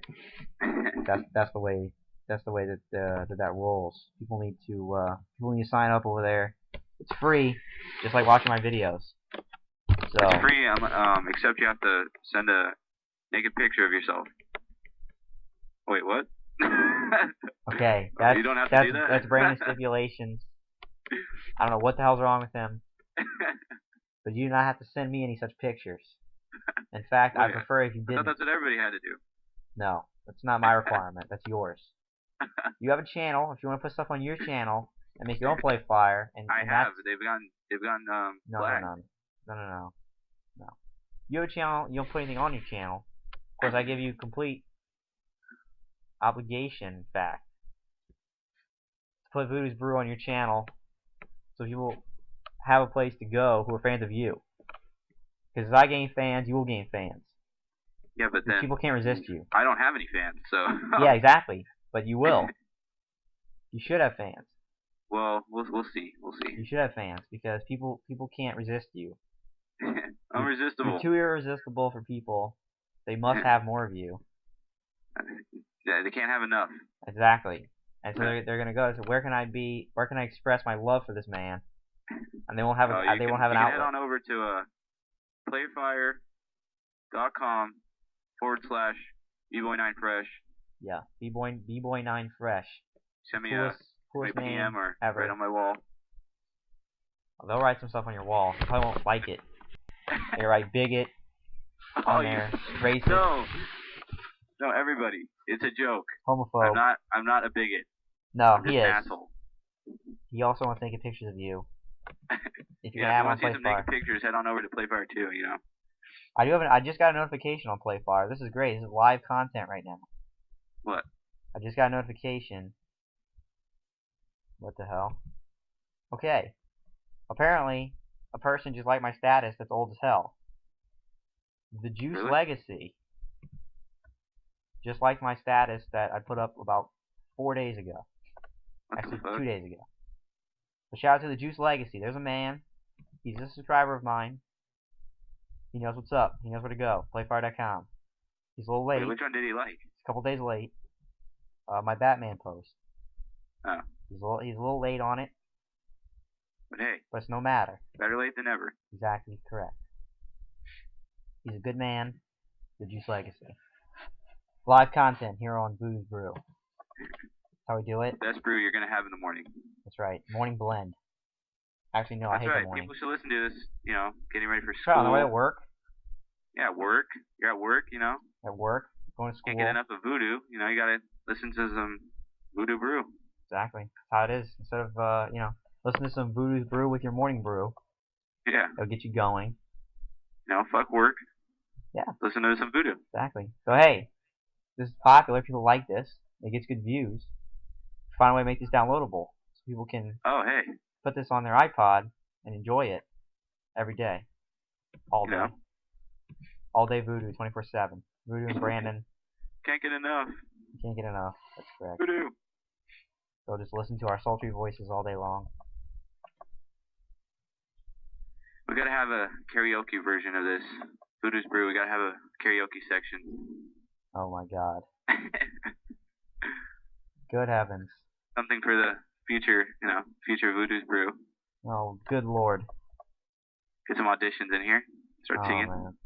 Speaker 1: That's the way that rolls. People need to sign up over there. It's free, just like watching my videos. So
Speaker 2: it's free, except you have to send a naked picture of yourself. Wait, what?
Speaker 1: Okay,
Speaker 2: you don't have to do that?
Speaker 1: That's Brandon's stipulations. I don't know what the hell's wrong with him, but you do not have to send me any such pictures. In fact, I prefer if you didn't.
Speaker 2: I thought that's what everybody had to do.
Speaker 1: No, that's not my requirement. That's yours. You have a channel. If you want to put stuff on your channel and make your own Playfire,
Speaker 2: I have. They've gone black.
Speaker 1: No. You have a channel. You don't put anything on your channel. Of course, I give you complete obligation, in fact, to put Voodoo's Brew on your channel, so people have a place to go who are fans of you. Because as I gain fans, you will gain fans.
Speaker 2: Yeah, but then
Speaker 1: people can't resist you.
Speaker 2: I don't have any fans, so.
Speaker 1: Yeah, exactly. But you will. You should have fans.
Speaker 2: Well, we'll see. We'll see.
Speaker 1: You should have fans because people can't resist you.
Speaker 2: I'm irresistible.
Speaker 1: You're too irresistible for people. They must have more of you.
Speaker 2: Yeah, they can't have enough.
Speaker 1: Exactly. And so they're gonna go. So where can I be? Where can I express my love for this man? And they won't have an outlet.
Speaker 2: You can head on over to playfire.com/bboy9fresh.
Speaker 1: Yeah, bboy9fresh.
Speaker 2: Send me a PM or
Speaker 1: ever.
Speaker 2: right on my wall.
Speaker 1: Well, they'll write some stuff on your wall. You probably won't like it. They write bigot on there, racist.
Speaker 2: No, everybody. It's a joke.
Speaker 1: Homophobe.
Speaker 2: I'm not a bigot.
Speaker 1: No,
Speaker 2: I'm just
Speaker 1: he is.
Speaker 2: an asshole.
Speaker 1: He also wants naked pictures of you. If you
Speaker 2: want to see some naked pictures, head on over to Playfire too. You know.
Speaker 1: I just got a notification on Playfire. This is great. This is live content right now.
Speaker 2: What?
Speaker 1: I just got a notification. What the hell? Okay. Apparently, a person just liked my status that's old as hell. The Juice Legacy just liked my status that I put up about 4 days ago. Actually, 2 days ago. So shout out to the Juice Legacy. There's a man. He's a subscriber of mine. He knows what's up. He knows where to go. Playfire.com. He's a little late.
Speaker 2: Wait, which one did he like?
Speaker 1: He's a couple days late. My Batman post.
Speaker 2: Oh.
Speaker 1: He's a little late on it.
Speaker 2: But hey.
Speaker 1: But it's no matter.
Speaker 2: Better late than never.
Speaker 1: Exactly correct. He's a good man. The Juice Legacy. Live content here on Voodoo's Brew. That's how we do it.
Speaker 2: Best brew you're going to have in the morning.
Speaker 1: That's right. Morning blend. Actually, no, I hate the morning.
Speaker 2: People should listen to this, you know, getting ready for school.
Speaker 1: Try on the way to work.
Speaker 2: Yeah, work. You're at work, you know.
Speaker 1: At work. Going to school.
Speaker 2: Can't get enough of Voodoo. You know, you got to listen to some Voodoo Brew.
Speaker 1: Exactly. That's how it is. Instead of, listen to some Voodoo's Brew with your morning brew.
Speaker 2: Yeah.
Speaker 1: It'll get you going.
Speaker 2: You know, fuck work.
Speaker 1: Yeah.
Speaker 2: Listen to some Voodoo.
Speaker 1: Exactly. So, hey, this is popular. People like this. It gets good views. Find a way to make this downloadable so people can put this on their iPod and enjoy it every day. All day. All day Voodoo, 24/7. Voodoo and Brandon.
Speaker 2: Can't get enough.
Speaker 1: You can't get enough. That's correct.
Speaker 2: Voodoo.
Speaker 1: So just listen to our sultry voices all day long.
Speaker 2: We gotta have a karaoke version of this. Voodoo's Brew, we gotta have a karaoke section.
Speaker 1: Oh my god. Good heavens.
Speaker 2: Something for the future, future Voodoo's Brew.
Speaker 1: Oh, good lord.
Speaker 2: Get some auditions in here. Start singing.
Speaker 1: Man.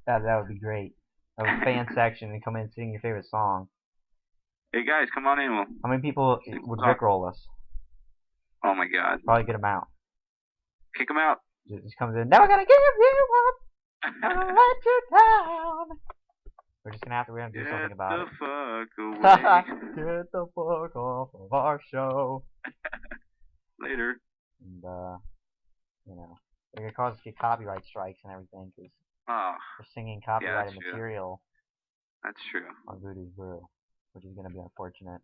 Speaker 1: That would be great. A fan section and come in and sing your favorite song.
Speaker 2: Hey guys, come on in.
Speaker 1: How many people would rickroll us?
Speaker 2: Oh my god.
Speaker 1: Probably get them out.
Speaker 2: Kick them out.
Speaker 1: Just comes in. Never gonna give you up. Never let you down. We're just gonna have to do something about it.
Speaker 2: Get the fuck away.
Speaker 1: Get the fuck off of our show.
Speaker 2: Later.
Speaker 1: And they're gonna cause us to get copyright strikes and everything because we're singing copyrighted material.
Speaker 2: That's true.
Speaker 1: on Voodoo's Brew, which is going to be unfortunate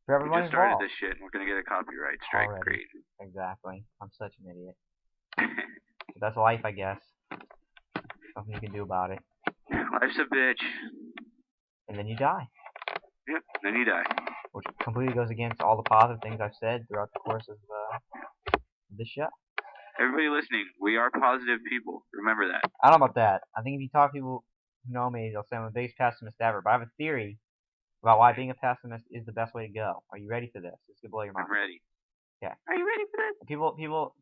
Speaker 1: for
Speaker 2: We
Speaker 1: everyone
Speaker 2: just started
Speaker 1: involved.
Speaker 2: this shit and we're gonna get a copyright strike.
Speaker 1: Already.
Speaker 2: Great.
Speaker 1: Exactly. I'm such an idiot. But that's life, I guess. Nothing you can do about it.
Speaker 2: Life's a bitch.
Speaker 1: And then you die.
Speaker 2: Yep, then you die.
Speaker 1: Which completely goes against all the positive things I've said throughout the course of this show.
Speaker 2: Everybody listening, we are positive people. Remember that.
Speaker 1: I don't know about that. I think if you talk to people who know me, they'll say I'm the biggest pessimist ever. But I have a theory about why being a pessimist is the best way to go. Are you ready for this? This could blow your mind.
Speaker 2: I'm ready.
Speaker 1: Yeah.
Speaker 2: Are you ready for this?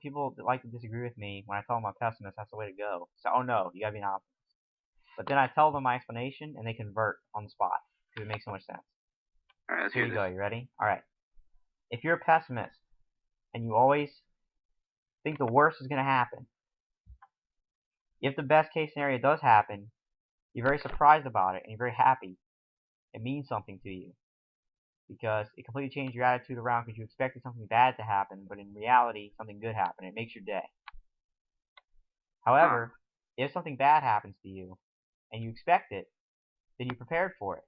Speaker 1: People like to disagree with me when I tell them I'm a pessimist. That's the way to go. So, oh no, you gotta be an optimist. But then I tell them my explanation, and they convert on the spot because it makes so much sense.
Speaker 2: All right, let's
Speaker 1: Here
Speaker 2: hear
Speaker 1: you
Speaker 2: this.
Speaker 1: go. You ready? All right. If you're a pessimist and you always think the worst is gonna happen, if the best case scenario does happen, you're very surprised about it and you're very happy. It means something to you because it completely changed your attitude around because you expected something bad to happen, but in reality, something good happened. It makes your day. However, if something bad happens to you and you expect it, then you're prepared for it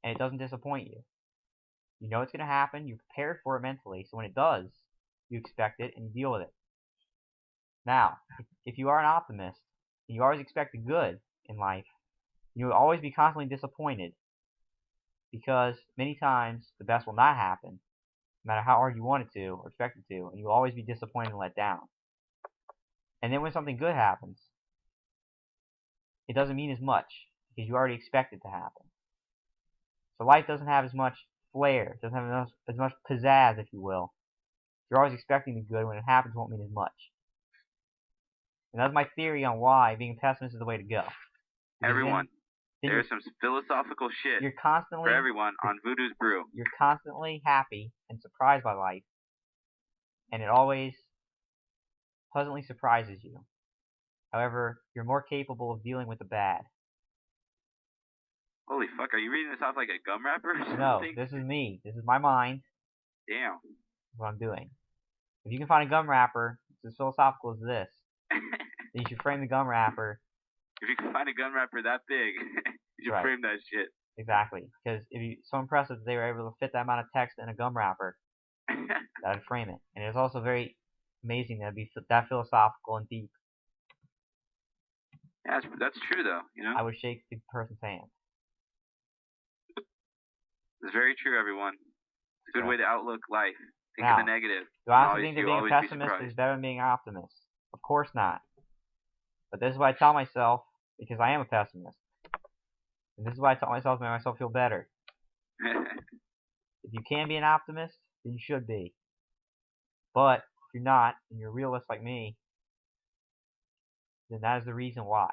Speaker 1: and it doesn't disappoint you. You know it's going to happen, you're prepared for it mentally, so when it does, you expect it and you deal with it. Now, if you are an optimist and you always expect the good in life, you will always be constantly disappointed because many times the best will not happen, no matter how hard you want it to or expect it to, and you will always be disappointed and let down. And then when something good happens, it doesn't mean as much because you already expect it to happen. So life doesn't have as much flair, doesn't have as much pizzazz, if you will. You're always expecting the good. When it happens, it won't mean as much. And that's my theory on why being a pessimist is the way to go. Because
Speaker 2: Everyone,
Speaker 1: then
Speaker 2: there's some philosophical shit
Speaker 1: you're constantly
Speaker 2: for everyone on Voodoo's Brew.
Speaker 1: You're constantly happy and surprised by life, and it always pleasantly surprises you. However, you're more capable of dealing with the bad.
Speaker 2: Holy fuck, are you reading this off like a gum wrapper or something?
Speaker 1: No, this is me. This is my mind.
Speaker 2: Damn.
Speaker 1: That's what I'm doing. If you can find a gum wrapper that's as philosophical as this, then you should frame the gum wrapper.
Speaker 2: If you can find a gum wrapper that big, you should frame that shit.
Speaker 1: Exactly. Because if you so impressive that they were able to fit that amount of text in a gum wrapper, that'd frame it. And it's also very amazing that it'd be that philosophical and deep.
Speaker 2: Yeah, that's true though, you know?
Speaker 1: I would shake the person's hand.
Speaker 2: It's very true, everyone. It's a good way to outlook life. Think of the negative.
Speaker 1: Do I honestly think that being a pessimist is better than being an optimist? Of course not. But this is what I tell myself because I am a pessimist. And this is what I tell myself to make myself feel better. If you can be an optimist, then you should be. But if you're not, and you're a realist like me, then that is the reason why.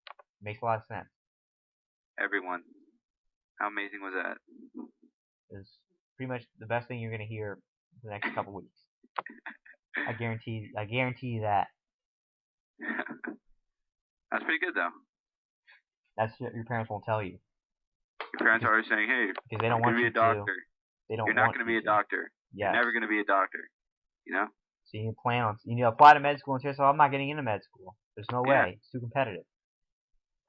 Speaker 1: It makes a lot of sense.
Speaker 2: Everyone. How amazing was that?
Speaker 1: It's pretty much the best thing you're going to hear for the next couple weeks. I guarantee you that.
Speaker 2: That's pretty good though.
Speaker 1: That's what your parents won't tell you.
Speaker 2: Your parents are always saying, hey,
Speaker 1: because they don't want you
Speaker 2: to be a doctor. You're not going to be a doctor.
Speaker 1: Yes.
Speaker 2: You're never going to be a doctor. You know?
Speaker 1: So you plan on, you need to apply to med school and say, so I'm not getting into med school. There's no way. It's too competitive.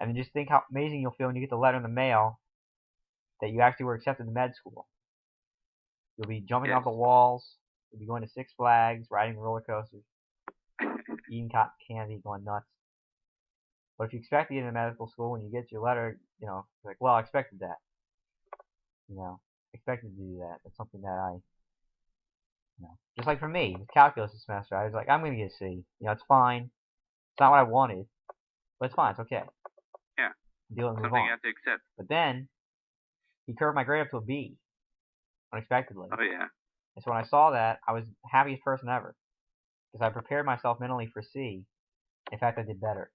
Speaker 1: I mean, just think how amazing you'll feel when you get the letter in the mail that you actually were accepted to med school. You'll be jumping off the walls. You'll be going to Six Flags, riding roller coasters, eating cotton candy, going nuts. But if you expect to get into medical school, when you get your letter, you know, like, well, I expected that. You know, expected to do that. That's something that I, you know, just like for me, with calculus this semester, I was like, I'm going to get a C. You know, it's fine. It's not what I wanted, but it's fine. It's okay.
Speaker 2: Yeah.
Speaker 1: Deal and move
Speaker 2: something
Speaker 1: on.
Speaker 2: You have to accept.
Speaker 1: But then, he curved my grade up to a B, unexpectedly.
Speaker 2: Oh, yeah.
Speaker 1: And so when I saw that, I was the happiest person ever. Because I prepared myself mentally for C. In fact, I did better.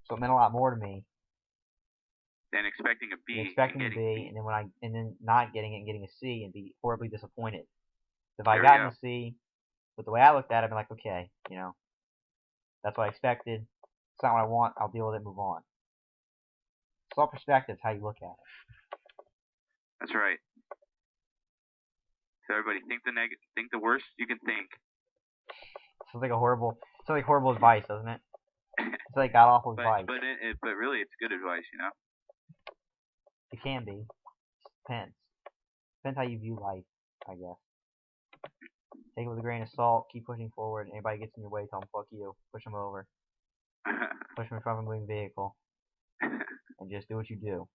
Speaker 1: So it meant a lot more to me
Speaker 2: than expecting a B.
Speaker 1: Expecting a B, and then not getting it and getting a C and be horribly disappointed. If I gotten a C, with the way I looked at it, I'd be like, okay, you know, that's what I expected. It's not what I want. I'll deal with it and move on. It's all perspective, how you look at it.
Speaker 2: That's right. So everybody, think the worst you can think.
Speaker 1: Sounds like horrible advice, doesn't it? It's like god awful advice.
Speaker 2: But really, it's good advice, you know.
Speaker 1: It can be. Depends. Depends how you view life, I guess. Take it with a grain of salt. Keep pushing forward. Anybody gets in your way, tell them fuck you. Push them over. Push them in front of a moving vehicle. And just do what you do.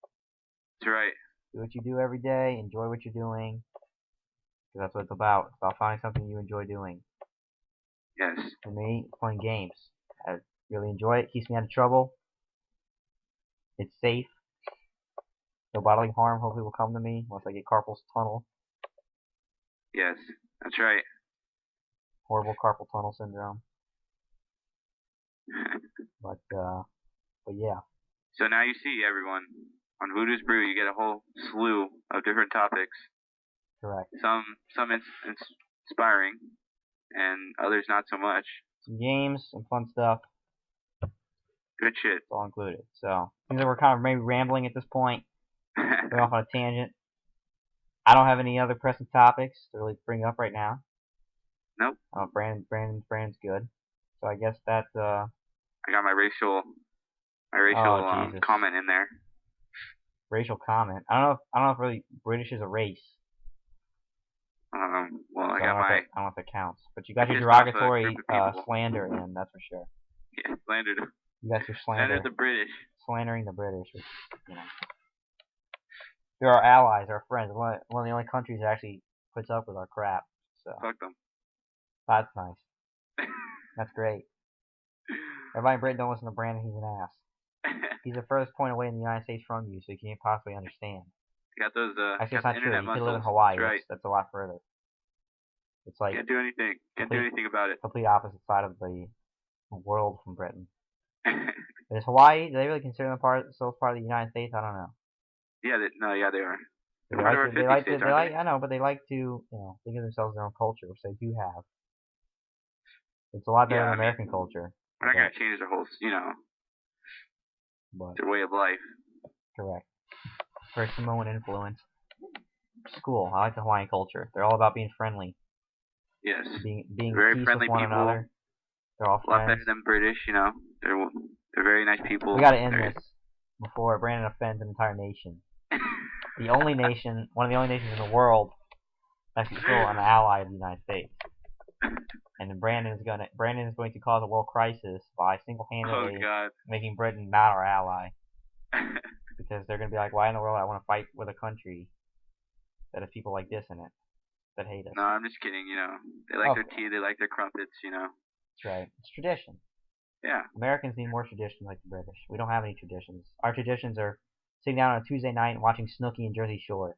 Speaker 2: That's right.
Speaker 1: Do what you do every day. Enjoy what you're doing. Because that's what it's about. It's about finding something you enjoy doing.
Speaker 2: Yes.
Speaker 1: For me, playing games. I really enjoy it. Keeps me out of trouble. It's safe. No bodily harm hopefully will come to me once I get carpal tunnel.
Speaker 2: Yes. That's right.
Speaker 1: Horrible carpal tunnel syndrome. But yeah.
Speaker 2: So now you see, everyone, on Voodoo's Brew, you get a whole slew of different topics.
Speaker 1: Correct.
Speaker 2: Some inspiring, and others not so much.
Speaker 1: Some games, some fun stuff.
Speaker 2: Good shit.
Speaker 1: It's all included. So, seems like we're kind of maybe rambling at this point. Going off on a tangent. I don't have any other pressing topics to really bring up right now.
Speaker 2: Nope.
Speaker 1: Brandon's good. So I guess that
Speaker 2: I got my racial comment in there.
Speaker 1: Racial comment. I don't know if really British is a race.
Speaker 2: Well,
Speaker 1: so
Speaker 2: I got my.
Speaker 1: I don't know if that counts. But you got your derogatory slander in, that's for sure.
Speaker 2: Yeah, slandered.
Speaker 1: You got your slander.
Speaker 2: Slandered the British.
Speaker 1: Slandering the British, which, you know. They're our allies, our friends. One of the only countries that actually puts up with our crap. So.
Speaker 2: Fuck them.
Speaker 1: That's nice. That's great. Everybody in Britain don't listen to Brandon, he's an ass. He's the furthest point away in the United States from you, so you can't possibly understand.
Speaker 2: You got those,
Speaker 1: actually,
Speaker 2: got
Speaker 1: it's not
Speaker 2: the
Speaker 1: true.
Speaker 2: internet
Speaker 1: You could
Speaker 2: muscles.
Speaker 1: live in Hawaii.
Speaker 2: Right.
Speaker 1: That's a lot further. It's like...
Speaker 2: Can't do anything. Can't do anything about it.
Speaker 1: Complete opposite side of the world from Britain. Is Hawaii, do they really consider them part of the United States? I don't know.
Speaker 2: Yeah, they are.
Speaker 1: I know, but they like to, think of themselves their own culture, which they do have. It's a lot better than American culture.
Speaker 2: We're not gonna change their whole, their way of life.
Speaker 1: Correct. For Samoan influence. School. I like the Hawaiian culture. They're all about being friendly.
Speaker 2: Yes.
Speaker 1: Being
Speaker 2: very friendly
Speaker 1: with one
Speaker 2: people.
Speaker 1: Another. They're all friends.
Speaker 2: A lot better than British, They're very nice people.
Speaker 1: We gotta end this before Brandon offends an entire nation. One of the only nations in the world that's still an ally of the United States. And Brandon is going to cause a world crisis by single-handedly making Britain not our ally. Because they're going to be like, why in the world I want to fight with a country that has people like this in it that hate us?
Speaker 2: No, I'm just kidding, They like their tea, they like their crumpets,
Speaker 1: That's right. It's tradition.
Speaker 2: Yeah.
Speaker 1: Americans need more tradition like the British. We don't have any traditions. Our traditions are sitting down on a Tuesday night and watching Snooki and Jersey Shore.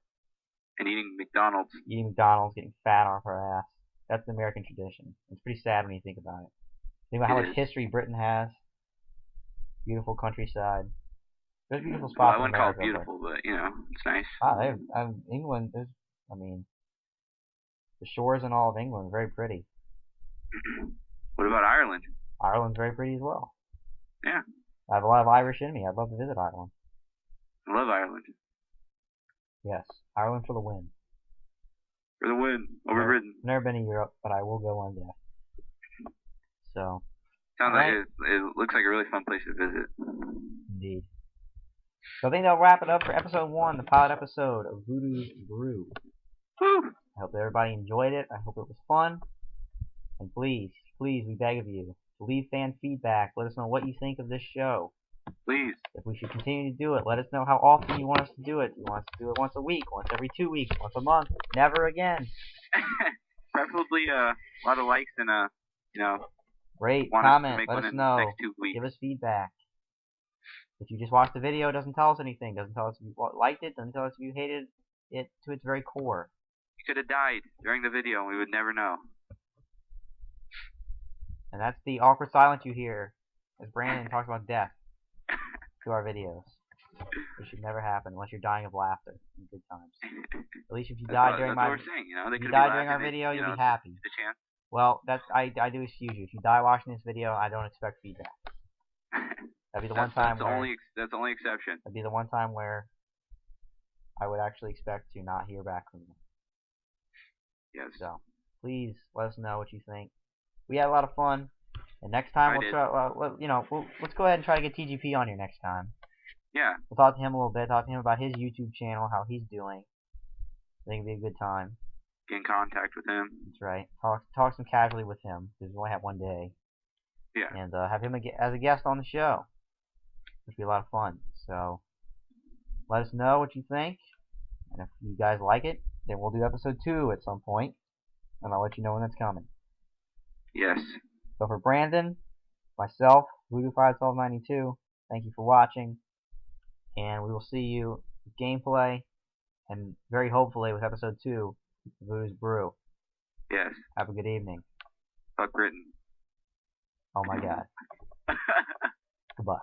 Speaker 2: And eating McDonald's.
Speaker 1: Eating McDonald's, getting fat off our ass. That's the American tradition. It's pretty sad when you think about it. Think about how much history Britain has. Beautiful countryside. There's beautiful spots in America.
Speaker 2: I wouldn't call it beautiful, but, it's nice.
Speaker 1: England, the shores and all of England are very pretty.
Speaker 2: What about Ireland?
Speaker 1: Ireland's very pretty as well.
Speaker 2: Yeah.
Speaker 1: I have a lot of Irish in me. I'd love to visit Ireland.
Speaker 2: I love Ireland.
Speaker 1: Yes. Ireland for the win.
Speaker 2: For the win. Over Britain.
Speaker 1: I've never been to Europe, but I will go one day. So.
Speaker 2: Sounds like it looks like a really fun place to visit.
Speaker 1: Indeed. So I think that'll wrap it up for episode 1, the pilot episode of Voodoo's Brew.
Speaker 2: Woo!
Speaker 1: I hope everybody enjoyed it. I hope it was fun. And please, we beg of you, to leave fan feedback. Let us know what you think of this show.
Speaker 2: Please. If
Speaker 1: we should continue to do it, let us know how often you want us to do it. You want us to do it once a week, once every 2 weeks, once a month, never again.
Speaker 2: Preferably a lot of likes and
Speaker 1: Great. Comment. Let us know. Give us feedback. If you just watched the video, it doesn't tell us anything. Doesn't tell us if you liked it. Doesn't tell us if you hated it to its very core.
Speaker 2: You could have died during the video and we would never know.
Speaker 1: And that's the awkward silence you hear as Brandon talks about death to our videos. It should never happen unless you're dying of laughter in good times. At least if you died during our video, you'll be happy. Well, I do excuse you. If you die watching this video, I don't expect feedback. That'd be the one time where...
Speaker 2: That's the only exception.
Speaker 1: That'd be the one time where I would actually expect to not hear back from you.
Speaker 2: Yes.
Speaker 1: So, please let us know what you think. We had a lot of fun. And next time, let's go ahead and try to get TGP on here next time.
Speaker 2: Yeah.
Speaker 1: We'll talk to him a little bit. Talk to him about his YouTube channel, how he's doing. I think it'd be a good time.
Speaker 2: Get in contact with him.
Speaker 1: That's right. Talk some casually with him because we only have one day.
Speaker 2: Yeah.
Speaker 1: And have him as a guest on the show, which would be a lot of fun. So let us know what you think, and if you guys like it, then we'll do episode 2 at some point, and I'll let you know when that's coming.
Speaker 2: Yes.
Speaker 1: So for Brandon, myself, Voodoo51292, thank you for watching, and we will see you with gameplay, and very hopefully with episode 2 of Voodoo's Brew.
Speaker 2: Yes.
Speaker 1: Have a good evening.
Speaker 2: Fuck Britain.
Speaker 1: Oh my god. Goodbye.